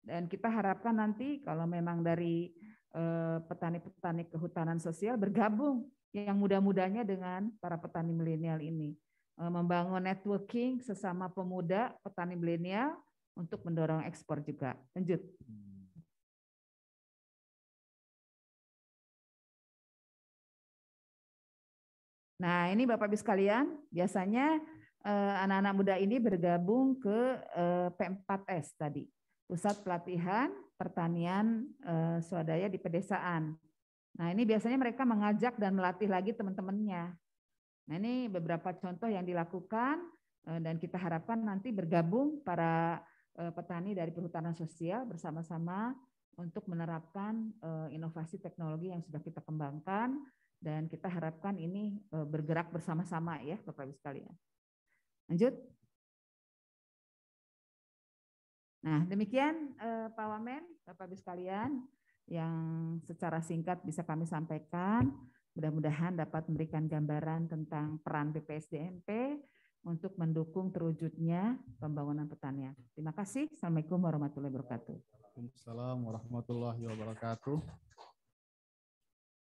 Dan kita harapkan nanti kalau memang dari petani-petani kehutanan sosial bergabung yang muda-mudanya dengan para petani milenial ini. Membangun networking sesama pemuda petani milenial untuk mendorong ekspor juga. Lanjut. Nah, ini Bapak Ibu sekalian, biasanya anak-anak muda ini bergabung ke P4S tadi, Pusat Pelatihan Pertanian Swadaya di Pedesaan. Nah, ini biasanya mereka mengajak dan melatih lagi teman-temannya. Nah, ini beberapa contoh yang dilakukan dan kita harapkan nanti bergabung para petani dari perhutanan sosial bersama-sama untuk menerapkan inovasi teknologi yang sudah kita kembangkan. Dan kita harapkan ini bergerak bersama-sama ya Bapak Ibu sekalian. Lanjut. Nah demikian Pak Wamen, Bapak Ibu sekalian yang secara singkat bisa kami sampaikan. Mudah-mudahan dapat memberikan gambaran tentang peran BPSDMP untuk mendukung terwujudnya pembangunan pertanian. Terima kasih. Assalamualaikum warahmatullahi wabarakatuh. Waalaikumsalam warahmatullahi wabarakatuh.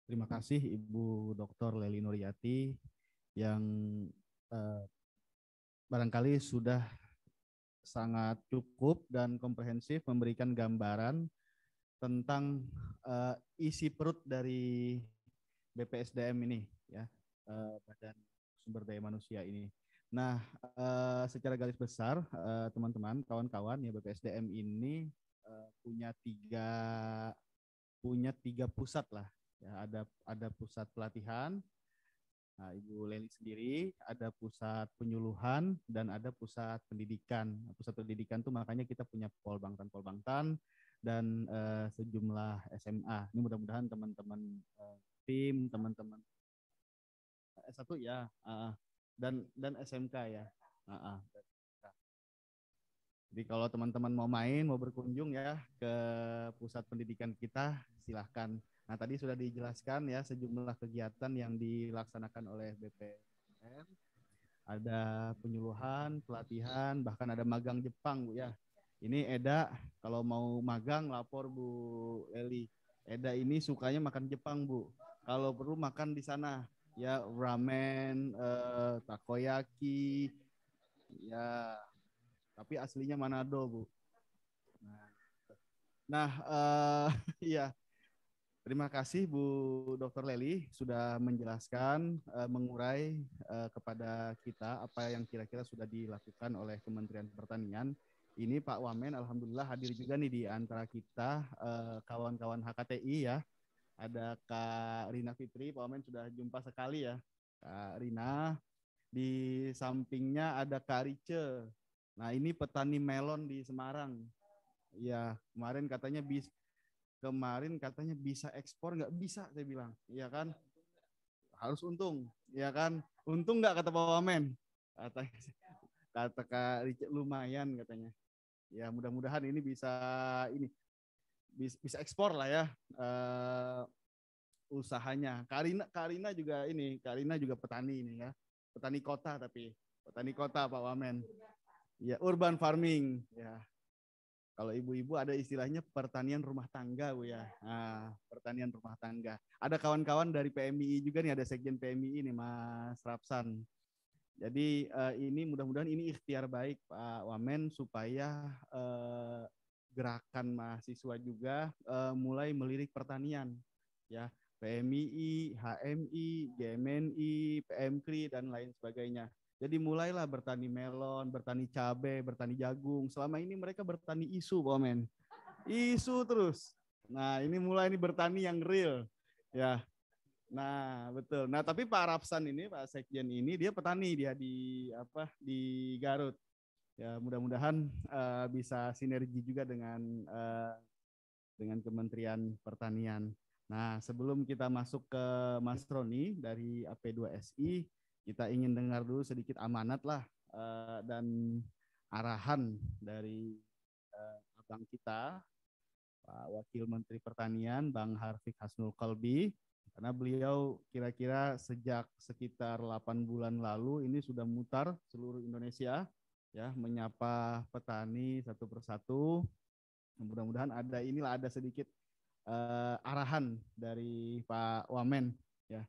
Terima kasih Ibu Dr. Lely Nuryati yang barangkali sudah sangat cukup dan komprehensif memberikan gambaran tentang isi perut dari BPSDM ini, ya, Badan Sumber Daya Manusia ini. Nah, secara garis besar, teman-teman, kawan-kawan, ya BPSDM ini punya tiga pusat lah. Ya, ada pusat pelatihan, nah, Ibu Lely sendiri, ada pusat penyuluhan, dan ada pusat pendidikan. Nah, pusat pendidikan itu makanya kita punya polbangtan dan sejumlah SMA. Ini mudah-mudahan teman-teman tim, teman-teman S1 ya, dan SMK ya. Jadi kalau teman-teman mau main, mau berkunjung ya ke pusat pendidikan kita, silahkan. Nah, tadi sudah dijelaskan ya sejumlah kegiatan yang dilaksanakan oleh BPSDM. Ada penyuluhan, pelatihan, bahkan ada magang Jepang, Bu ya. Ini Eda kalau mau magang lapor Bu Lely. Eda ini sukanya makan Jepang, Bu. Kalau perlu makan di sana ya, ramen, takoyaki. Ya, tapi aslinya Manado, Bu. Nah, iya. Terima kasih Bu Dr. Lely sudah menjelaskan, mengurai kepada kita apa yang kira-kira sudah dilakukan oleh Kementerian Pertanian. Ini Pak Wamen, alhamdulillah hadir juga nih di antara kita kawan-kawan HKTI ya. Ada Kak Rina Fitri, Pak Wamen sudah jumpa sekali ya. Kak Rina, di sampingnya ada Kak Rice. Nah ini petani melon di Semarang. Ya kemarin katanya bisa ekspor, nggak bisa saya bilang, ya kan, harus untung, ya kan, untung nggak kata Pak Wamen, kata Kak Richard lumayan katanya, ya mudah-mudahan ini bisa ekspor lah ya usahanya. Karina juga petani ini ya, petani kota Pak Wamen, ya urban farming ya. Kalau ibu-ibu ada istilahnya pertanian rumah tangga, Bu ya. Nah, pertanian rumah tangga. Ada kawan-kawan dari PMII juga nih, ada Sekjen PMII nih, Mas Rapsan. Jadi ini mudah-mudahan ini ikhtiar baik Pak Wamen supaya gerakan mahasiswa juga mulai melirik pertanian, ya. PMII, HMI, GMNI, PMKRI dan lain sebagainya. Jadi mulailah bertani melon, bertani cabai, bertani jagung. Selama ini mereka bertani isu, Pak Men. Isu terus. Nah, ini mulai nih bertani yang real. Ya. Nah, betul. Nah, tapi Pak Rapsan ini, Pak Sekjen ini dia petani, dia di Garut. Ya, mudah-mudahan bisa sinergi juga dengan Kementerian Pertanian. Nah, sebelum kita masuk ke Mas Roni dari AP2SI, kita ingin dengar dulu sedikit amanat lah dan arahan dari abang kita, Pak Wakil Menteri Pertanian, Bang Harfiq Hasnul Qalbi, karena beliau kira-kira sejak sekitar 8 bulan lalu ini sudah mutar seluruh Indonesia, ya, menyapa petani satu persatu. Mudah-mudahan ada sedikit arahan dari Pak Wamen, ya.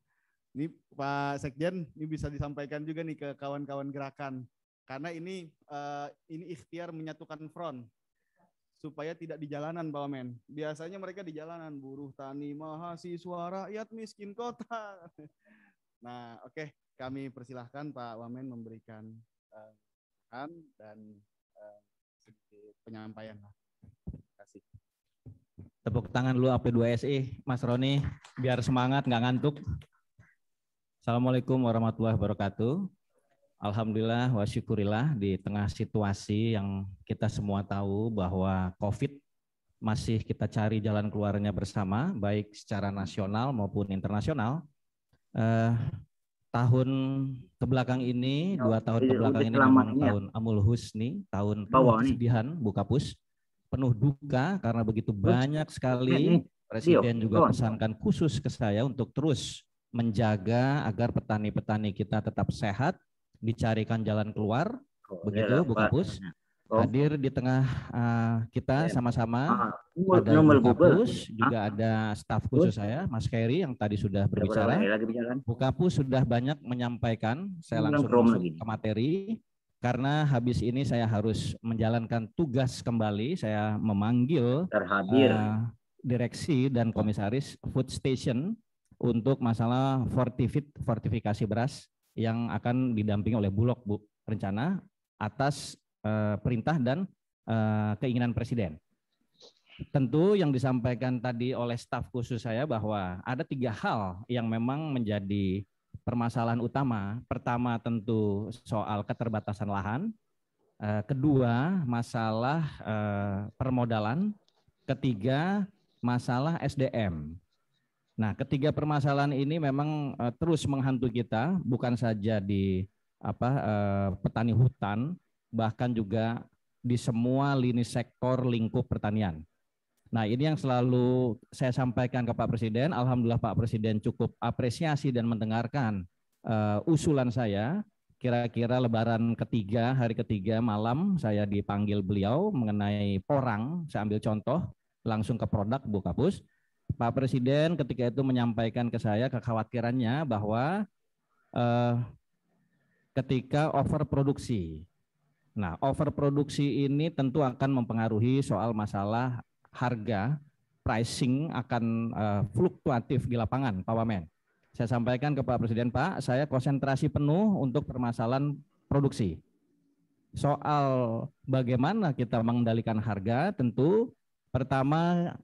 Ini Pak Sekjen, ini bisa disampaikan juga nih ke kawan-kawan gerakan, karena ini ikhtiar menyatukan front supaya tidak di jalanan, Pak Wamen. Biasanya mereka di jalanan, buruh, tani, mahasiswa, rakyat miskin kota. Nah, oke, kami persilahkan Pak Wamen memberikan dan sedikit penyampaian. Terima kasih. Tepuk tangan dulu AP2SI, Mas Roni, biar semangat, nggak ngantuk. Assalamualaikum warahmatullahi wabarakatuh. Alhamdulillah wa syukurillah, di tengah situasi yang kita semua tahu bahwa COVID masih kita cari jalan keluarnya bersama, baik secara nasional maupun internasional. Tahun kebelakang ini, 2 tahun kebelakang ini memang tahun Amul Husni, tahun penuh kesedihan, Bukapus, penuh duka karena begitu banyak sekali. Presiden juga pesankan khusus ke saya untuk terus menjaga agar petani-petani kita tetap sehat, dicarikan jalan keluar, begitu Bukapus. Hadir di tengah kita sama-sama, ada Bukapus, juga ada staf khusus saya, Mas Khairi yang tadi sudah berbicara. Bukapus sudah banyak menyampaikan, saya langsung masuk ke materi, karena habis ini saya harus menjalankan tugas kembali, saya memanggil direksi dan komisaris food station untuk masalah fortifikasi beras yang akan didampingi oleh Bulog, Bu, rencana atas perintah dan keinginan Presiden. Tentu yang disampaikan tadi oleh staf khusus saya bahwa ada 3 hal yang memang menjadi permasalahan utama. Pertama tentu soal keterbatasan lahan, kedua masalah permodalan, ketiga masalah SDM. Nah, ketiga permasalahan ini memang terus menghantui kita, bukan saja di petani hutan, bahkan juga di semua lini sektor lingkup pertanian. Nah, ini yang selalu saya sampaikan ke Pak Presiden. Alhamdulillah Pak Presiden cukup apresiasi dan mendengarkan usulan saya. Kira-kira Lebaran ketiga, hari ketiga malam saya dipanggil beliau mengenai porang. Saya ambil contoh langsung ke produk Bukapus. Pak Presiden ketika itu menyampaikan ke saya kekhawatirannya bahwa ketika overproduksi. Nah, overproduksi ini tentu akan mempengaruhi soal masalah harga, pricing akan fluktuatif di lapangan, Pak Wamen. Saya sampaikan ke Pak Presiden, Pak, saya konsentrasi penuh untuk permasalahan produksi. Soal bagaimana kita mengendalikan harga, tentu pertama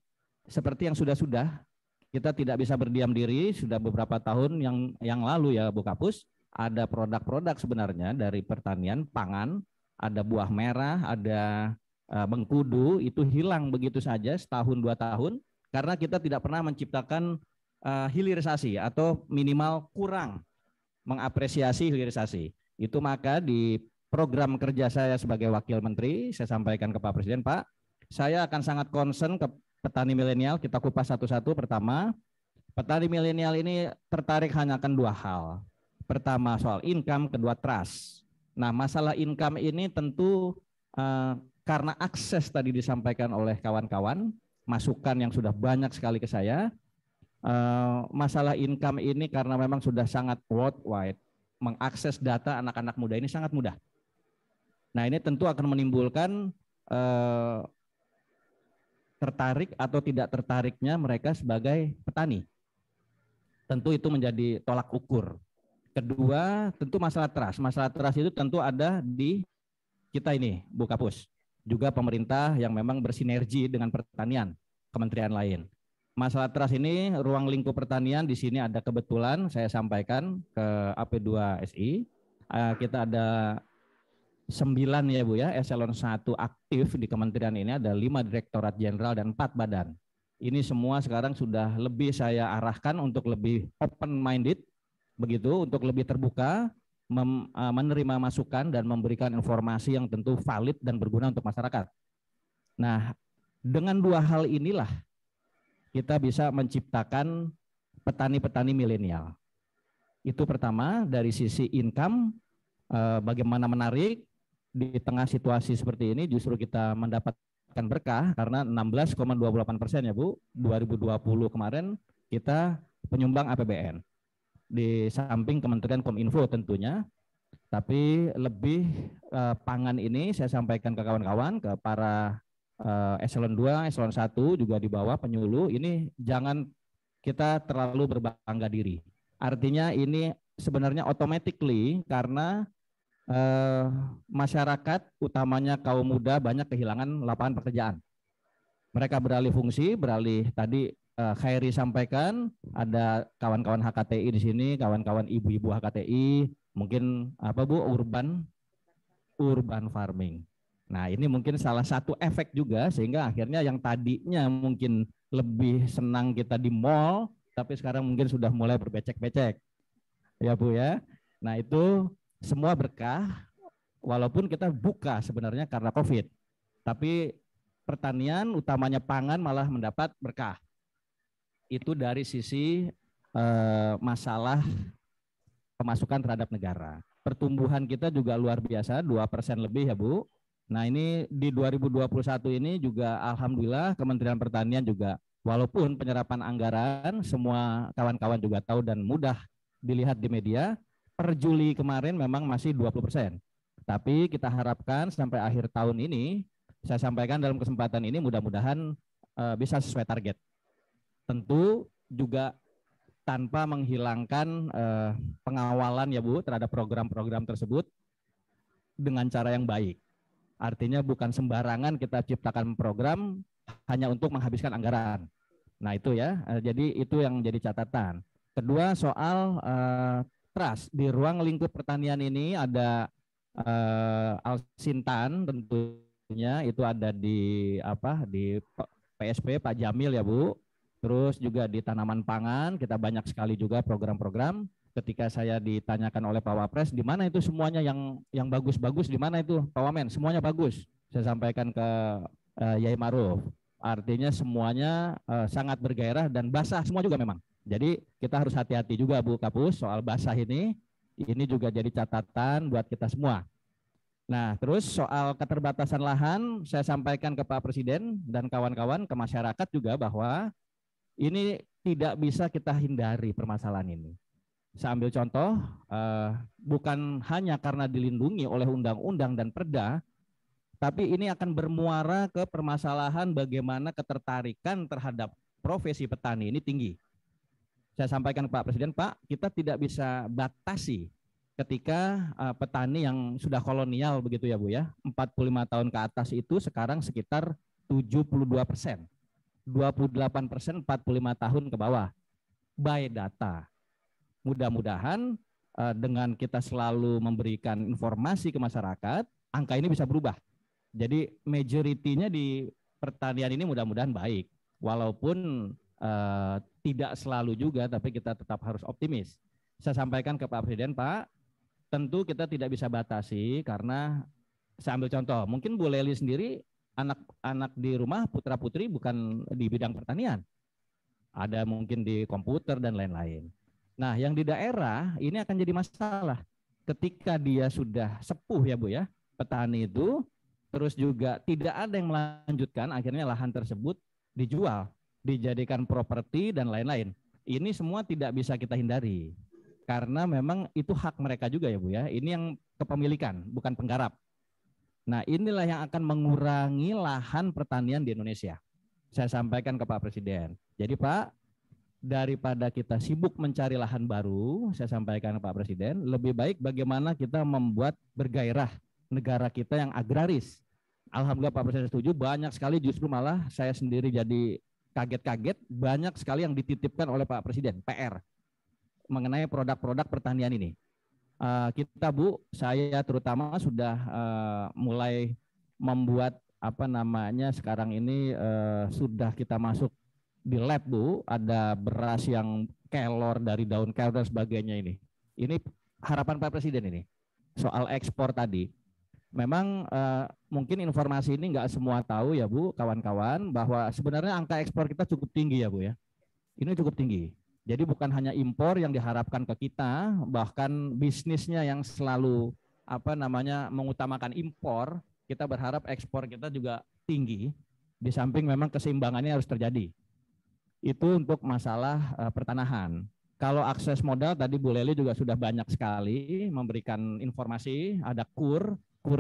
seperti yang sudah-sudah, kita tidak bisa berdiam diri. Sudah beberapa tahun yang lalu ya Bukapus, ada produk-produk sebenarnya dari pertanian pangan, ada buah merah, ada mengkudu, itu hilang begitu saja setahun 2 tahun karena kita tidak pernah menciptakan hilirisasi atau minimal kurang mengapresiasi hilirisasi. Itu maka di program kerja saya sebagai Wakil Menteri, saya sampaikan ke Pak Presiden, Pak, saya akan sangat concern ke petani milenial. Kita kupas satu-satu. Pertama, petani milenial ini tertarik hanya akan 2 hal. Pertama soal income, kedua trust. Nah, masalah income ini tentu karena akses tadi disampaikan oleh kawan-kawan, masukan yang sudah banyak sekali ke saya, masalah income ini karena memang sudah sangat worldwide, mengakses data anak-anak muda ini sangat mudah. Nah, ini tentu akan menimbulkan tertarik atau tidak tertariknya mereka sebagai petani. Tentu itu menjadi tolak ukur. Kedua, tentu masalah trust. Masalah trust itu tentu ada di kita ini, Bukapus. Juga pemerintah yang memang bersinergi dengan pertanian, kementerian lain. Masalah trust ini, ruang lingkup pertanian, di sini ada kebetulan saya sampaikan ke AP2SI. Kita ada 9 ya Bu ya, eselon 1 aktif di kementerian ini, ada 5 direktorat jenderal dan 4 badan. Ini semua sekarang sudah lebih saya arahkan untuk lebih open minded, begitu, untuk lebih terbuka, menerima masukan dan memberikan informasi yang tentu valid dan berguna untuk masyarakat. Nah, dengan dua hal inilah kita bisa menciptakan petani-petani milenial. Itu pertama, dari sisi income, bagaimana menarik di tengah situasi seperti ini justru kita mendapatkan berkah karena 16,28% ya Bu, 2020 kemarin kita penyumbang APBN. Di samping Kementerian Kominfo tentunya, tapi lebih pangan ini saya sampaikan ke kawan-kawan, ke para eselon 2, eselon 1 juga di bawah penyuluh, ini jangan kita terlalu berbangga diri. Artinya ini sebenarnya automatically karena masyarakat utamanya kaum muda banyak kehilangan lapangan pekerjaan. Mereka beralih fungsi, beralih tadi Khairi sampaikan ada kawan-kawan HKTI di sini, kawan-kawan ibu-ibu HKTI, mungkin apa Bu, urban farming. Nah, ini mungkin salah satu efek juga sehingga akhirnya yang tadinya mungkin lebih senang kita di mall, tapi sekarang mungkin sudah mulai berbecek-becek. Ya Bu ya. Nah, itu semua berkah walaupun kita buka sebenarnya karena Covid. Tapi pertanian utamanya pangan malah mendapat berkah. Itu dari sisi masalah pemasukan terhadap negara. Pertumbuhan kita juga luar biasa, 2% lebih ya Bu. Nah ini di 2021 ini juga alhamdulillah Kementerian Pertanian juga walaupun penyerapan anggaran semua kawan-kawan juga tahu dan mudah dilihat di media, per Juli kemarin memang masih 20%. Tapi kita harapkan sampai akhir tahun ini, saya sampaikan dalam kesempatan ini mudah-mudahan bisa sesuai target. Tentu juga tanpa menghilangkan pengawalan ya Bu terhadap program-program tersebut dengan cara yang baik. Artinya bukan sembarangan kita ciptakan program hanya untuk menghabiskan anggaran. Nah itu ya, jadi itu yang jadi catatan. Kedua soal trust. Di ruang lingkup pertanian ini ada Alsintan tentunya itu ada di PSP Pak Jamil ya Bu. Terus juga di tanaman pangan kita banyak sekali juga program-program. Ketika saya ditanyakan oleh Pak Wapres, di mana itu semuanya yang bagus-bagus, di mana itu Pak Wamen, semuanya bagus. Saya sampaikan ke Yai Maruf. Artinya semuanya sangat bergairah dan basah semua juga memang. Jadi kita harus hati-hati juga Bu Kapus soal basah ini juga jadi catatan buat kita semua. Nah, terus soal keterbatasan lahan saya sampaikan ke Pak Presiden dan kawan-kawan, ke masyarakat juga bahwa ini tidak bisa kita hindari permasalahan ini. Saya ambil contoh, bukan hanya karena dilindungi oleh undang-undang dan perda, tapi ini akan bermuara ke permasalahan bagaimana ketertarikan terhadap profesi petani ini tinggi. Saya sampaikan ke Pak Presiden, Pak, kita tidak bisa batasi ketika petani yang sudah kolonial begitu ya Bu ya, 45 tahun ke atas itu sekarang sekitar 72%. 28% 45 tahun ke bawah by data. Mudah-mudahan dengan kita selalu memberikan informasi ke masyarakat, angka ini bisa berubah. Jadi majority-nya di pertanian ini mudah-mudahan baik. Walaupun tidak selalu juga, tapi kita tetap harus optimis. Saya sampaikan ke Pak Presiden, Pak, tentu kita tidak bisa batasi karena saya ambil contoh, mungkin Bu Leli sendiri anak-anak di rumah putra-putri bukan di bidang pertanian. Ada mungkin di komputer dan lain-lain. Nah, yang di daerah ini akan jadi masalah. Ketika dia sudah sepuh ya Bu ya, petani itu, terus juga tidak ada yang melanjutkan, akhirnya lahan tersebut dijual, dijadikan properti dan lain-lain. Ini semua tidak bisa kita hindari. Karena memang itu hak mereka juga ya Bu ya. Ini yang kepemilikan, bukan penggarap. Nah inilah yang akan mengurangi lahan pertanian di Indonesia. Saya sampaikan ke Pak Presiden. Jadi Pak, daripada kita sibuk mencari lahan baru, saya sampaikan ke Pak Presiden, lebih baik bagaimana kita membuat bergairah negara kita yang agraris. Alhamdulillah Pak Presiden setuju, banyak sekali justru malah saya sendiri jadi kaget-kaget, banyak sekali yang dititipkan oleh Pak Presiden, PR, mengenai produk-produk pertanian ini. Kita Bu, saya terutama sudah mulai membuat sekarang ini sudah kita masuk di lab Bu, ada beras yang kelor dari daun kelor dan sebagainya ini. Ini harapan Pak Presiden ini soal ekspor tadi. Memang mungkin informasi ini nggak semua tahu ya Bu, kawan-kawan, bahwa sebenarnya angka ekspor kita cukup tinggi ya Bu ya. Ini cukup tinggi. Jadi bukan hanya impor yang diharapkan ke kita, bahkan bisnisnya yang selalu mengutamakan impor, kita berharap ekspor kita juga tinggi. Di samping memang keseimbangannya harus terjadi. Itu untuk masalah pertanahan. Kalau akses modal tadi Bu Leli juga sudah banyak sekali memberikan informasi, ada KUR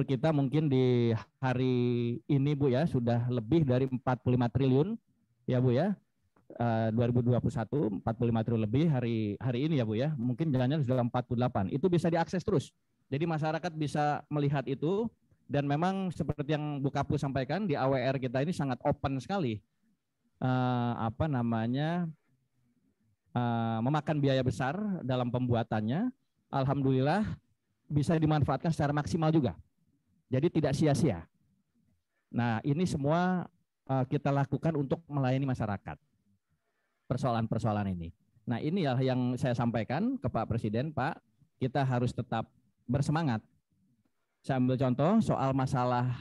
kita mungkin di hari ini Bu ya sudah lebih dari 45 triliun ya Bu ya. 2021 45 triliun lebih hari ini ya Bu ya. Mungkin jalannya sudah 48. Itu bisa diakses terus. Jadi masyarakat bisa melihat itu dan memang seperti yang Bu Kapus sampaikan di AWR kita ini sangat open sekali. Memakan biaya besar dalam pembuatannya, alhamdulillah bisa dimanfaatkan secara maksimal juga. Jadi tidak sia-sia. Nah, ini semua kita lakukan untuk melayani masyarakat. Persoalan-persoalan ini. Nah, ini yang saya sampaikan ke Pak Presiden, Pak, kita harus tetap bersemangat. Saya ambil contoh soal masalah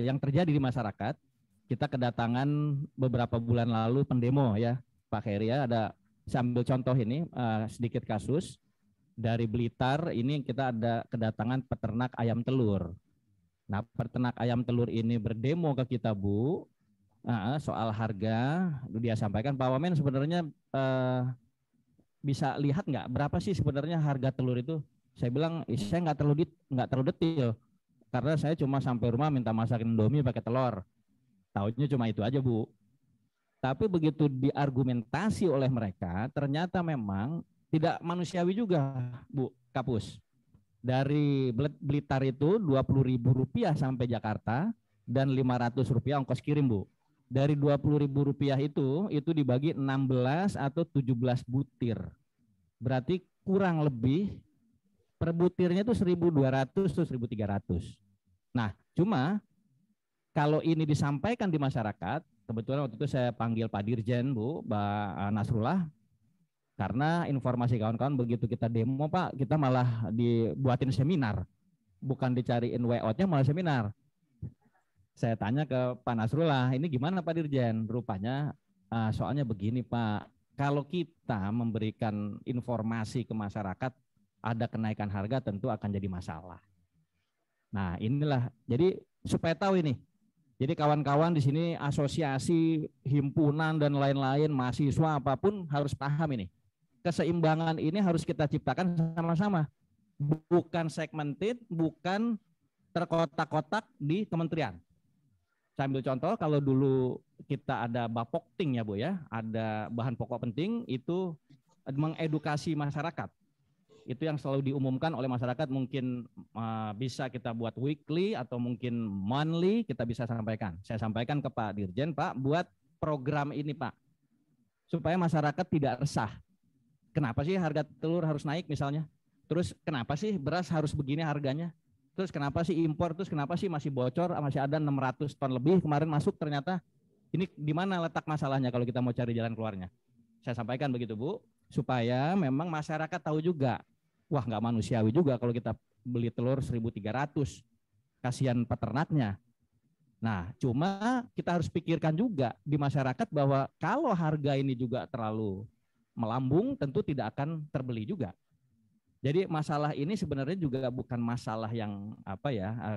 yang terjadi di masyarakat. Kita kedatangan beberapa bulan lalu pendemo ya, Pak Heri ya, saya ambil contoh ini sedikit kasus dari Blitar, ini kita ada kedatangan peternak ayam telur. Nah, peternak ayam telur ini berdemo ke kita Bu, soal harga. Dia sampaikan Pak Wamen sebenarnya bisa lihat nggak berapa sih sebenarnya harga telur itu? Saya bilang saya nggak terlalu detail karena saya cuma sampai rumah minta masakin Indomie pakai telur. Tahunya cuma itu aja Bu. Tapi begitu diargumentasi oleh mereka, ternyata memang tidak manusiawi juga, Bu Kapus. Dari Blitar itu Rp20.000 sampai Jakarta dan Rp500 ongkos kirim, Bu. Dari Rp20.000 itu dibagi 16 atau 17 butir. Berarti kurang lebih per butirnya itu 1.200 atau 1.300. Nah, cuma kalau ini disampaikan di masyarakat, kebetulan waktu itu saya panggil Pak Dirjen, Bu, Mbak Nasrullah, karena informasi kawan-kawan begitu kita demo, Pak, kita malah dibuatin seminar. Bukan dicariin way-out-nya, malah seminar. Saya tanya ke Pak Nasrullah, ini gimana Pak Dirjen? Rupanya soalnya begini Pak, kalau kita memberikan informasi ke masyarakat, ada kenaikan harga tentu akan jadi masalah. Nah inilah, jadi supaya tahu ini. Jadi kawan-kawan di sini asosiasi, himpunan dan lain-lain, mahasiswa apapun harus paham ini. Keseimbangan ini harus kita ciptakan sama-sama. Bukan segmented, bukan terkotak-kotak di kementerian. Saya ambil contoh, kalau dulu kita ada Bapokting ya Bu ya, ada bahan pokok penting, itu mengedukasi masyarakat. Itu yang selalu diumumkan oleh masyarakat, mungkin bisa kita buat weekly atau mungkin monthly, kita bisa sampaikan. Saya sampaikan ke Pak Dirjen, Pak, buat program ini Pak, supaya masyarakat tidak resah. Kenapa sih harga telur harus naik misalnya? Terus kenapa sih beras harus begini harganya? Terus kenapa sih impor? Terus kenapa sih masih bocor, masih ada 600 ton lebih kemarin masuk, ternyata ini di mana letak masalahnya kalau kita mau cari jalan keluarnya? Saya sampaikan begitu Bu, supaya memang masyarakat tahu juga. Wah, nggak manusiawi juga kalau kita beli telur 1.300, kasihan peternaknya. Nah, cuma kita harus pikirkan juga di masyarakat bahwa kalau harga ini juga terlalu melambung, tentu tidak akan terbeli juga. Jadi masalah ini sebenarnya juga bukan masalah yang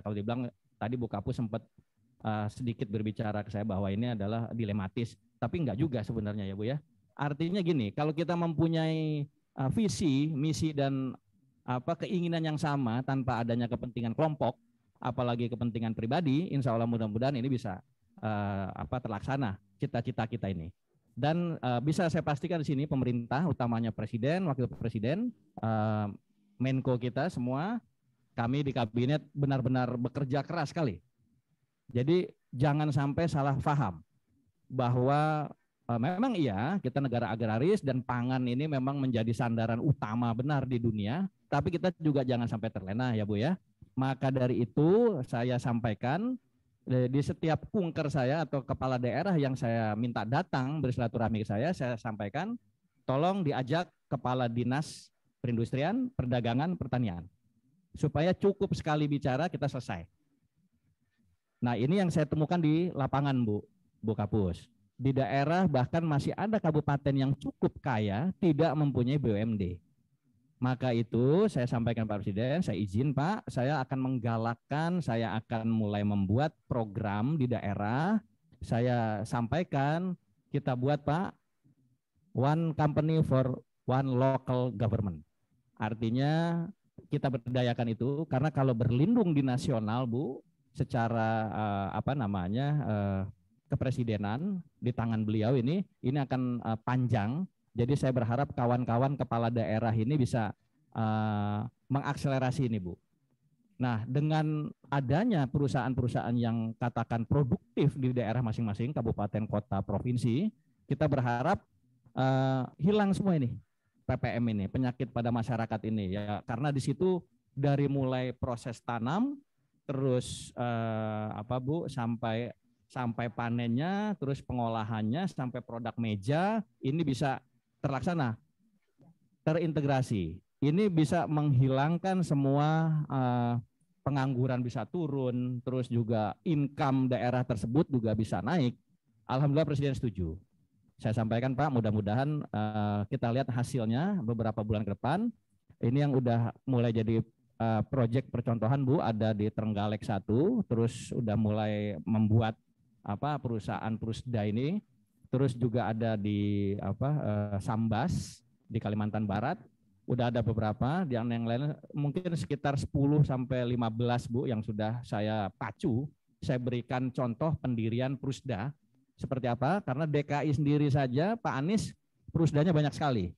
kalau dibilang tadi Bu Kapus sempat sedikit berbicara ke saya bahwa ini adalah dilematis, tapi enggak juga sebenarnya ya Bu ya. Artinya gini, kalau kita mempunyai visi, misi dan keinginan yang sama tanpa adanya kepentingan kelompok, apalagi kepentingan pribadi, insya Allah mudah-mudahan ini bisa terlaksana cita-cita kita ini. Dan bisa saya pastikan di sini pemerintah, utamanya Presiden, Wakil Presiden, Menko kita semua, kami di kabinet benar-benar bekerja keras sekali. Jadi jangan sampai salah paham bahwa memang iya kita negara agraris dan pangan ini memang menjadi sandaran utama benar di dunia, tapi kita juga jangan sampai terlena ya Bu ya. Maka dari itu saya sampaikan Di setiap kunker saya atau kepala daerah yang saya minta datang bersilaturahmi ke saya sampaikan, tolong diajak kepala dinas perindustrian, perdagangan, pertanian. Supaya cukup sekali bicara kita selesai. Nah ini yang saya temukan di lapangan Bu Kapus. Di daerah bahkan masih ada kabupaten yang cukup kaya tidak mempunyai BUMD. Maka itu saya sampaikan Pak Presiden, saya izin Pak, saya akan menggalakkan, saya akan mulai membuat program di daerah. Saya sampaikan kita buat Pak, one company for one local government. Artinya kita berdayakan itu karena kalau berlindung di nasional Bu, secara kepresidenan di tangan beliau ini akan panjang. Jadi saya berharap kawan-kawan kepala daerah ini bisa mengakselerasi ini Bu. Nah dengan adanya perusahaan-perusahaan yang katakan produktif di daerah masing-masing, kabupaten, kota, provinsi, kita berharap hilang semua ini PPM ini, penyakit pada masyarakat ini ya, karena di situ dari mulai proses tanam terus Bu sampai panennya, terus pengolahannya sampai produk meja ini bisa terlaksana, terintegrasi. Ini bisa menghilangkan semua pengangguran bisa turun, terus juga income daerah tersebut juga bisa naik. Alhamdulillah Presiden setuju. Saya sampaikan Pak, mudah-mudahan kita lihat hasilnya beberapa bulan ke depan. Ini yang udah mulai jadi proyek percontohan Bu, ada di Trenggalek 1, terus udah mulai membuat perusahaan Prusda ini, terus juga ada di Sambas di Kalimantan Barat, udah ada beberapa, yang lain mungkin sekitar 10 sampai 15 Bu yang sudah saya pacu, saya berikan contoh pendirian Prusda. Seperti apa? Karena DKI sendiri saja Pak Anies Prusdanya banyak sekali.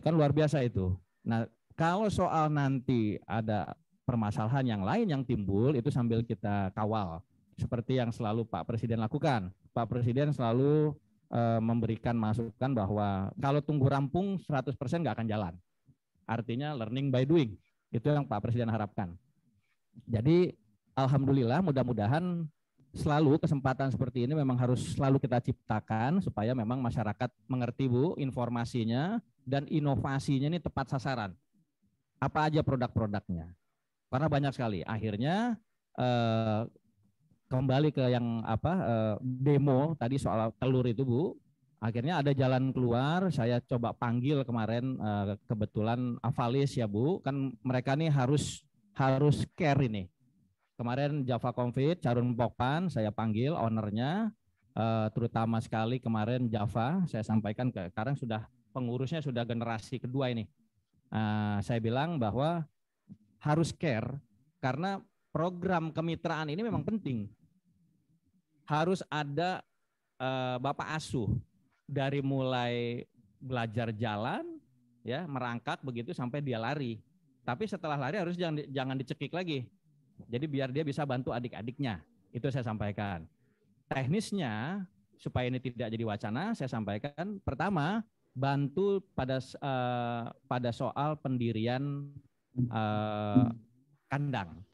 Kan luar biasa itu. Nah, kalau soal nanti ada permasalahan yang lain yang timbul, itu sambil kita kawal. Seperti yang selalu Pak Presiden lakukan. Pak Presiden selalu memberikan masukan bahwa kalau tunggu rampung 100% nggak akan jalan. Artinya learning by doing. Itu yang Pak Presiden harapkan. Jadi alhamdulillah mudah-mudahan selalu kesempatan seperti ini memang harus selalu kita ciptakan supaya memang masyarakat mengerti Bu informasinya dan inovasinya ini tepat sasaran. Apa aja produk-produknya. Karena banyak sekali. Akhirnya kembali ke yang demo tadi soal telur itu Bu. Akhirnya ada jalan keluar, saya coba panggil kemarin kebetulan Avalis ya Bu, kan mereka nih harus care ini. Kemarin Java Confit, Carun Pokpan, saya panggil ownernya, terutama sekali kemarin Java, saya sampaikan sekarang sudah pengurusnya sudah generasi kedua ini. Saya bilang bahwa harus care karena program kemitraan ini memang penting. Harus ada Bapak asuh dari mulai belajar jalan, ya merangkak begitu sampai dia lari. Tapi setelah lari harus jangan dicekik lagi. Jadi biar dia bisa bantu adik-adiknya. Itu saya sampaikan. Teknisnya supaya ini tidak jadi wacana, saya sampaikan pertama bantu pada soal pendirian kandang.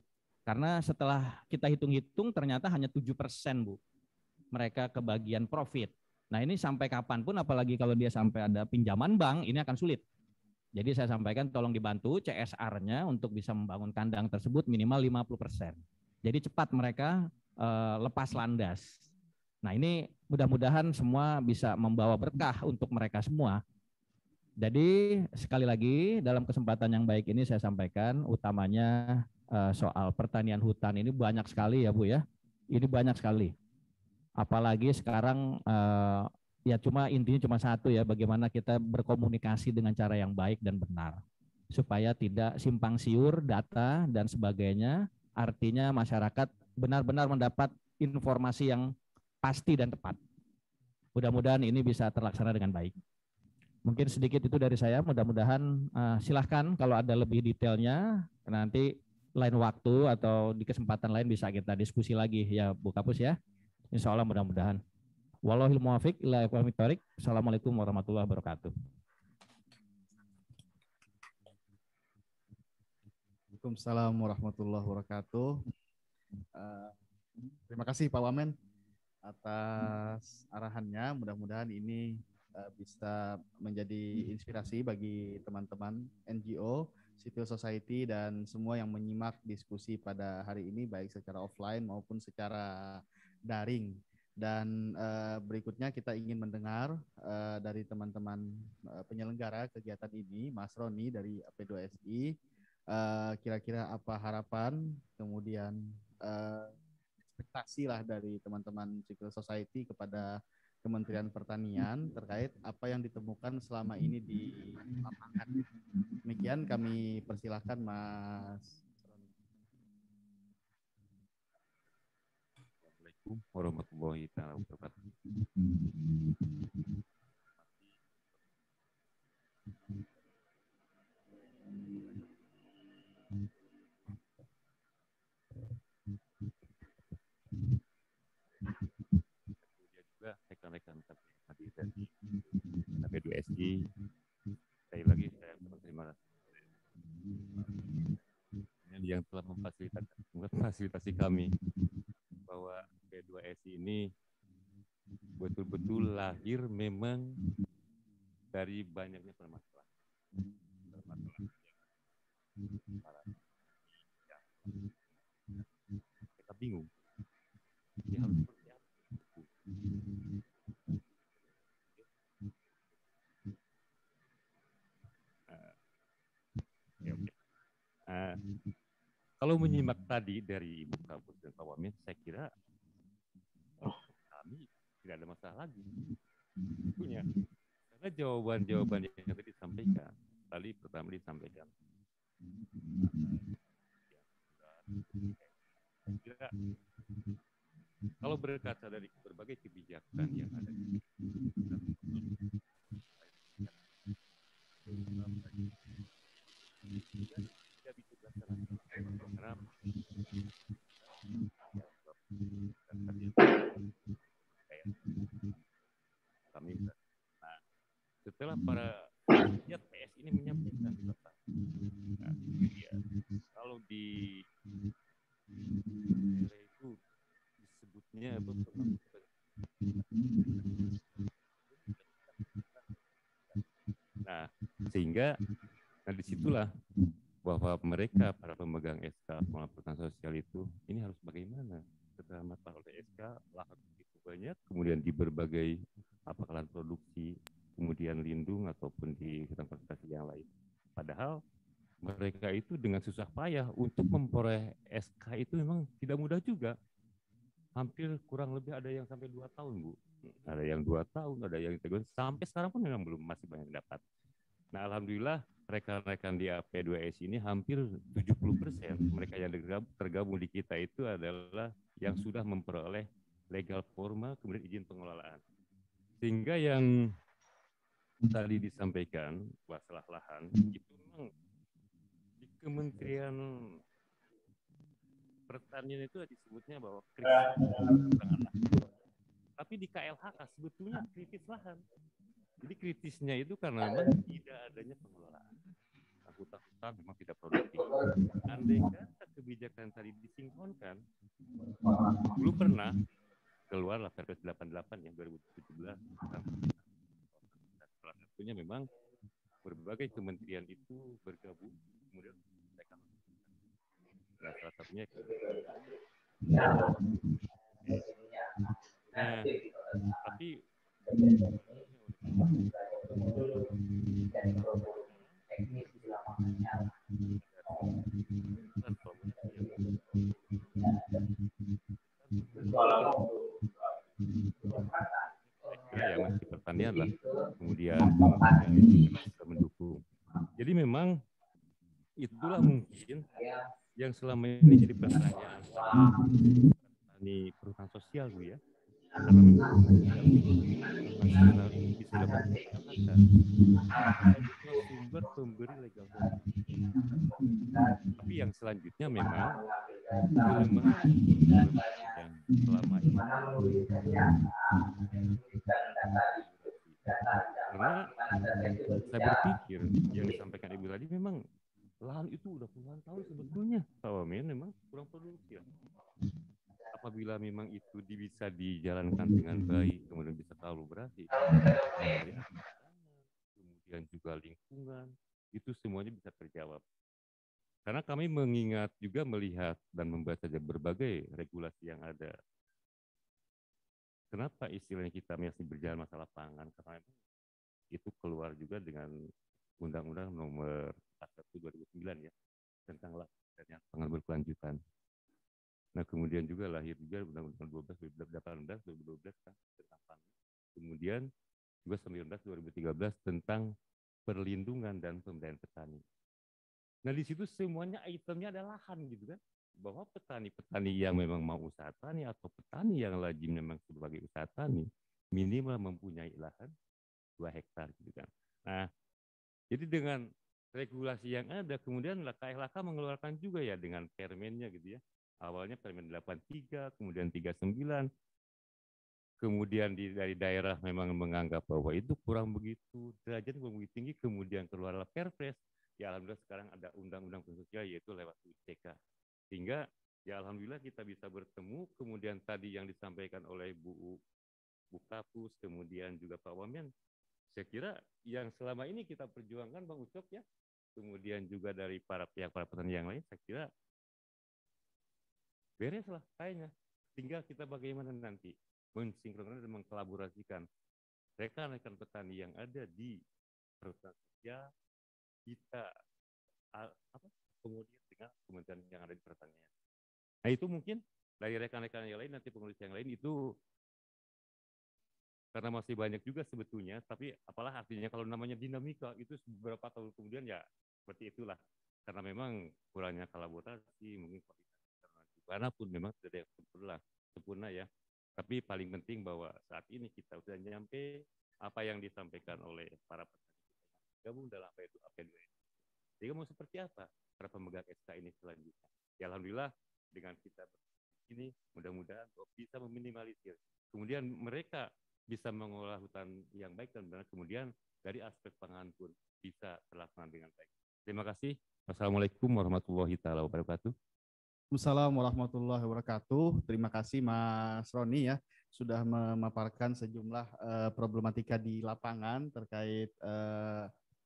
Karena setelah kita hitung-hitung ternyata hanya 7% Bu. Mereka kebagian profit. Nah ini sampai kapanpun apalagi kalau dia sampai ada pinjaman bank ini akan sulit. Jadi saya sampaikan tolong dibantu CSR-nya untuk bisa membangun kandang tersebut minimal 50%. Jadi cepat mereka lepas landas. Nah ini mudah-mudahan semua bisa membawa berkah untuk mereka semua. Jadi sekali lagi dalam kesempatan yang baik ini saya sampaikan utamanya soal pertanian hutan ini banyak sekali ya Bu ya. Ini banyak sekali. Apalagi sekarang ya intinya cuma satu ya, bagaimana kita berkomunikasi dengan cara yang baik dan benar supaya tidak simpang siur data dan sebagainya. Artinya masyarakat benar-benar mendapat informasi yang pasti dan tepat. Mudah-mudahan ini bisa terlaksana dengan baik. Mungkin sedikit itu dari saya, mudah-mudahan silahkan kalau ada lebih detailnya nanti lain waktu atau di kesempatan lain bisa kita diskusi lagi ya Bu Kapus ya. Insya Allah mudah-mudahan. Wallahul muwaffiq ila aqwamit thoriq. Assalamualaikum warahmatullahi wabarakatuh. Waalaikumsalam warahmatullahi wabarakatuh. Terima kasih Pak Wamen atas arahannya. Mudah-mudahan ini bisa menjadi inspirasi bagi teman-teman NGO, civil society, dan semua yang menyimak diskusi pada hari ini, baik secara offline maupun secara daring. Dan berikutnya kita ingin mendengar dari teman-teman penyelenggara kegiatan ini, Mas Roni dari AP2SI, kira-kira apa harapan, kemudian ekspektasi lah dari teman-teman civil society kepada Kementerian Pertanian terkait apa yang ditemukan selama ini di lapangan. Demikian kami persilahkan Mas. Assalamualaikum warahmatullahi wabarakatuh. Juga rekan-rekan hadir dari AP2SI, sekali lagi saya berterima kasih yang telah memfasilitasi kami bahwa AP2SI ini betul-betul lahir memang dari banyaknya permasalahan. Mereka bingung. Ya harus seperti apa? Kalau menyimak tadi dari Ibu Kapus dan Pak Wamen, saya kira kami tidak ada masalah lagi. Punya. Karena jawaban-jawaban yang tadi disampaikan, tadi pertama disampaikan. Kira, kalau berkaca dari berbagai kebijakan yang ada di tidak bisa dilaksanakan. Kami, nah, setelah para pegiat PS ini menyampaikan, nah, kalau di itu disebutnya apa? Nah, sehingga disitulah bahwa mereka para pemegang SK pelaporan sosial itu ini harus bagaimana setelah masalah oleh SK lahan begitu banyak, kemudian di berbagai lahan produksi, kemudian lindung ataupun di hutan konservasi yang lain. Padahal mereka itu dengan susah payah untuk memperoleh SK itu memang tidak mudah juga. Hampir kurang lebih ada yang sampai 2 tahun, Bu. Ada yang 2 tahun, ada yang 3 tahun. Sampai sekarang pun memang belum masih banyak dapat. Nah, alhamdulillah rekan-rekan di AP2S ini hampir 70% mereka yang tergabung di kita itu adalah yang sudah memperoleh legal formal kemudian izin pengelolaan. Sehingga yang tadi disampaikan masalah lahan itu memang di Kementerian Pertanian itu disebutnya bahwa kritis lahan. Tapi di KLHK sebetulnya kritis lahan. Jadi kritisnya itu karena memang tidak adanya pengelolaan. Hutan-hutan memang tidak produktif. Andai kata kebijakan tadi disinkronkan, dulu pernah keluarlah Perpres 88 yang 2017. Salah satunya memang berbagai kementerian itu bergabung, kemudian mereka. Nah, salah satunya. Nah, tapi ya masih pertanian lah, kemudian kita mendukung. Jadi memang itulah mungkin yang selama ini jadi pertanyaan petani perhutanan sosial, Bu, ya. Karena bisa dapat sumber pemberi legal. Tapi yang selanjutnya memang kelemahan yang selama ini karena saya berpikir yang disampaikan Ibu tadi memang lahan itu udah puluhan tahun sebetulnya Pak Wamen memang kurang produktif. apabila memang itu bisa dijalankan dengan baik, kemudian bisa kolaborasi, kemudian juga lingkungan, itu semuanya bisa terjawab. Karena kami mengingat juga melihat dan membaca berbagai regulasi yang ada. Kenapa istilahnya kita masih berjalan masalah pangan? Karena itu keluar juga dengan Undang-Undang Nomor 41 2009 ya, tentang pangan berkelanjutan. Nah, kemudian juga lahir juga Undang-Undang 12 2012 kan, tentang pangan. Kemudian juga 19 2013 tentang perlindungan dan pemberdayaan petani. Nah, di situ semuanya itemnya ada lahan gitu kan. Bahwa petani-petani yang memang mau usaha tani atau petani yang lagi memang sebagai usaha tani minimal mempunyai lahan 2 hektar gitu kan. Nah, jadi dengan regulasi yang ada kemudian KLHK mengeluarkan juga ya dengan permennya gitu ya. Awalnya Permen 83, kemudian 39. Kemudian dari daerah memang menganggap bahwa itu kurang begitu, derajat kurang begitu tinggi, kemudian keluarlah Perpres. Ya alhamdulillah sekarang ada undang-undang sosial yaitu lewat UCK. Sehingga ya alhamdulillah kita bisa bertemu, kemudian tadi yang disampaikan oleh Bu Kapus, kemudian juga Pak Wamen, saya kira yang selama ini kita perjuangkan Bang Ucok ya, kemudian juga dari para petani yang lain, saya kira beres lah kayaknya. Tinggal kita bagaimana nanti mensinkronkan dan mengkolaborasikan rekan-rekan petani yang ada di perhutanan sosial kita kemudian dengan kementerian yang ada di pertanian. Nah itu mungkin dari rekan-rekan yang lain nanti pengurus yang lain itu karena masih banyak juga sebetulnya, tapi apalah artinya kalau namanya dinamika itu beberapa tahun kemudian ya seperti itulah. Karena memang kurangnya kolaborasi, mungkin karena pun memang tidak ada yang sempurna ya. Tapi paling penting bahwa saat ini kita sudah nyampe apa yang disampaikan oleh para petani gabung dalam AP2. Jadi mau seperti apa para pemegang SK ini selanjutnya? Ya alhamdulillah dengan kita ini mudah-mudahan bisa meminimalisir. Kemudian mereka bisa mengolah hutan yang baik dan benar. Kemudian dari aspek pangan pun bisa terlaksana dengan baik. Terima kasih. Wassalamualaikum warahmatullahi wabarakatuh. Waalaikumsalam warahmatullahi wabarakatuh. Terima kasih Mas Roni ya sudah memaparkan sejumlah problematika di lapangan terkait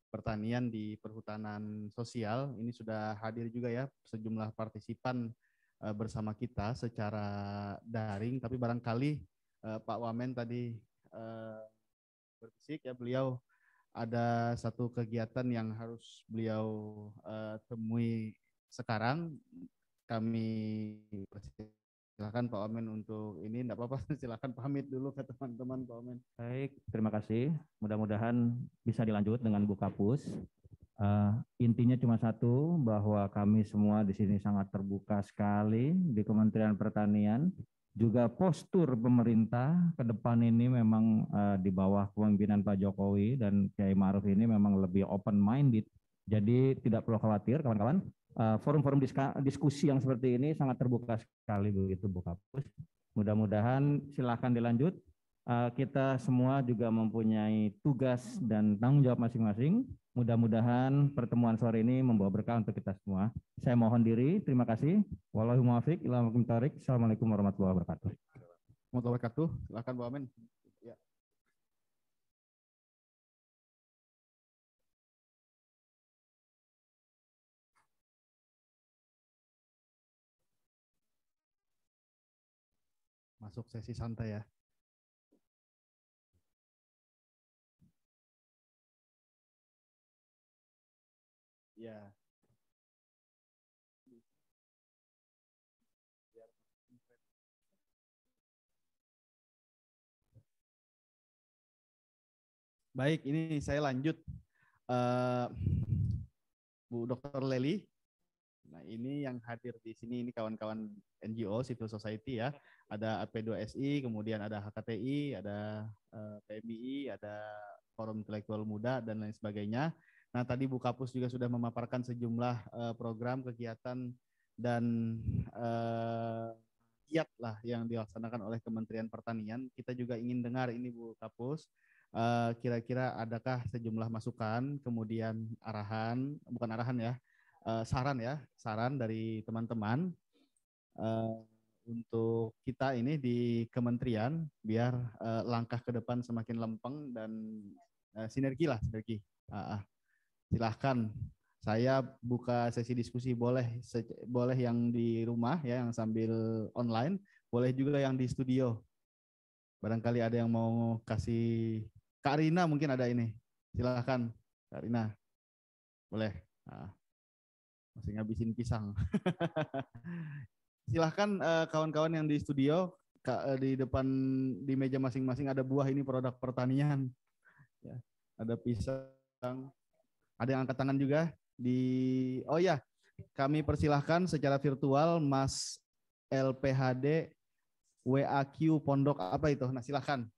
pertanian di perhutanan sosial. Ini sudah hadir juga ya sejumlah partisipan bersama kita secara daring. Tapi barangkali Pak Wamen tadi berbisik ya, beliau ada satu kegiatan yang harus beliau temui sekarang. Kami silakan Pak Wamen untuk ini, enggak apa-apa, silakan pamit dulu ke teman-teman Pak Wamen. Baik, terima kasih. Mudah-mudahan bisa dilanjut dengan Bu Kapus. Intinya cuma satu, bahwa kami semua di sini sangat terbuka sekali di Kementerian Pertanian. Juga postur pemerintah ke depan ini memang di bawah kepemimpinan Pak Jokowi dan Kiai Ma'ruf ini memang lebih open minded. Jadi tidak perlu khawatir kawan-kawan. Forum-forum diskusi yang seperti ini sangat terbuka sekali begitu Bu Kapus. Mudah-mudahan silakan dilanjut. Kita semua juga mempunyai tugas dan tanggung jawab masing-masing. Mudah-mudahan pertemuan sore ini membawa berkah untuk kita semua. Saya mohon diri, terima kasih. Wallahual muwaffiq ila aqwamit thoriq. Assalamualaikum warahmatullahi wabarakatuh. Warahmatullahi wabarakatuh. Silakan Bu Wamen. Ya. Masuk sesi santai ya. Ya. Baik, ini saya lanjut. Bu Dr. Leli. Nah, ini yang hadir di sini ini kawan-kawan NGO, civil society ya. Ada AP2SI, kemudian ada HKTI, ada PMII, ada Forum Intelektual Muda dan lain sebagainya. Nah, tadi Bu Kapus juga sudah memaparkan sejumlah program, kegiatan dan giat lah yang dilaksanakan oleh Kementerian Pertanian. Kita juga ingin dengar ini Bu Kapus, kira-kira adakah sejumlah masukan, kemudian arahan, bukan arahan ya, saran ya, saran dari teman-teman untuk kita ini di kementerian biar langkah ke depan semakin lempeng dan sinergi. Silahkan saya buka sesi diskusi, boleh yang di rumah ya, yang sambil online, boleh juga yang di studio. Barangkali ada yang mau kasih. Kak Rina mungkin ada ini. Silahkan Kak Rina. Boleh. Masih ngabisin pisang. Silahkan kawan-kawan yang di studio, di depan di meja masing-masing ada buah, ini produk pertanian. Ya, ada pisang. Ada yang angkat tangan juga oh ya, kami persilahkan secara virtual Mas LPHD WAQ Pondok apa itu? Nah, silahkan.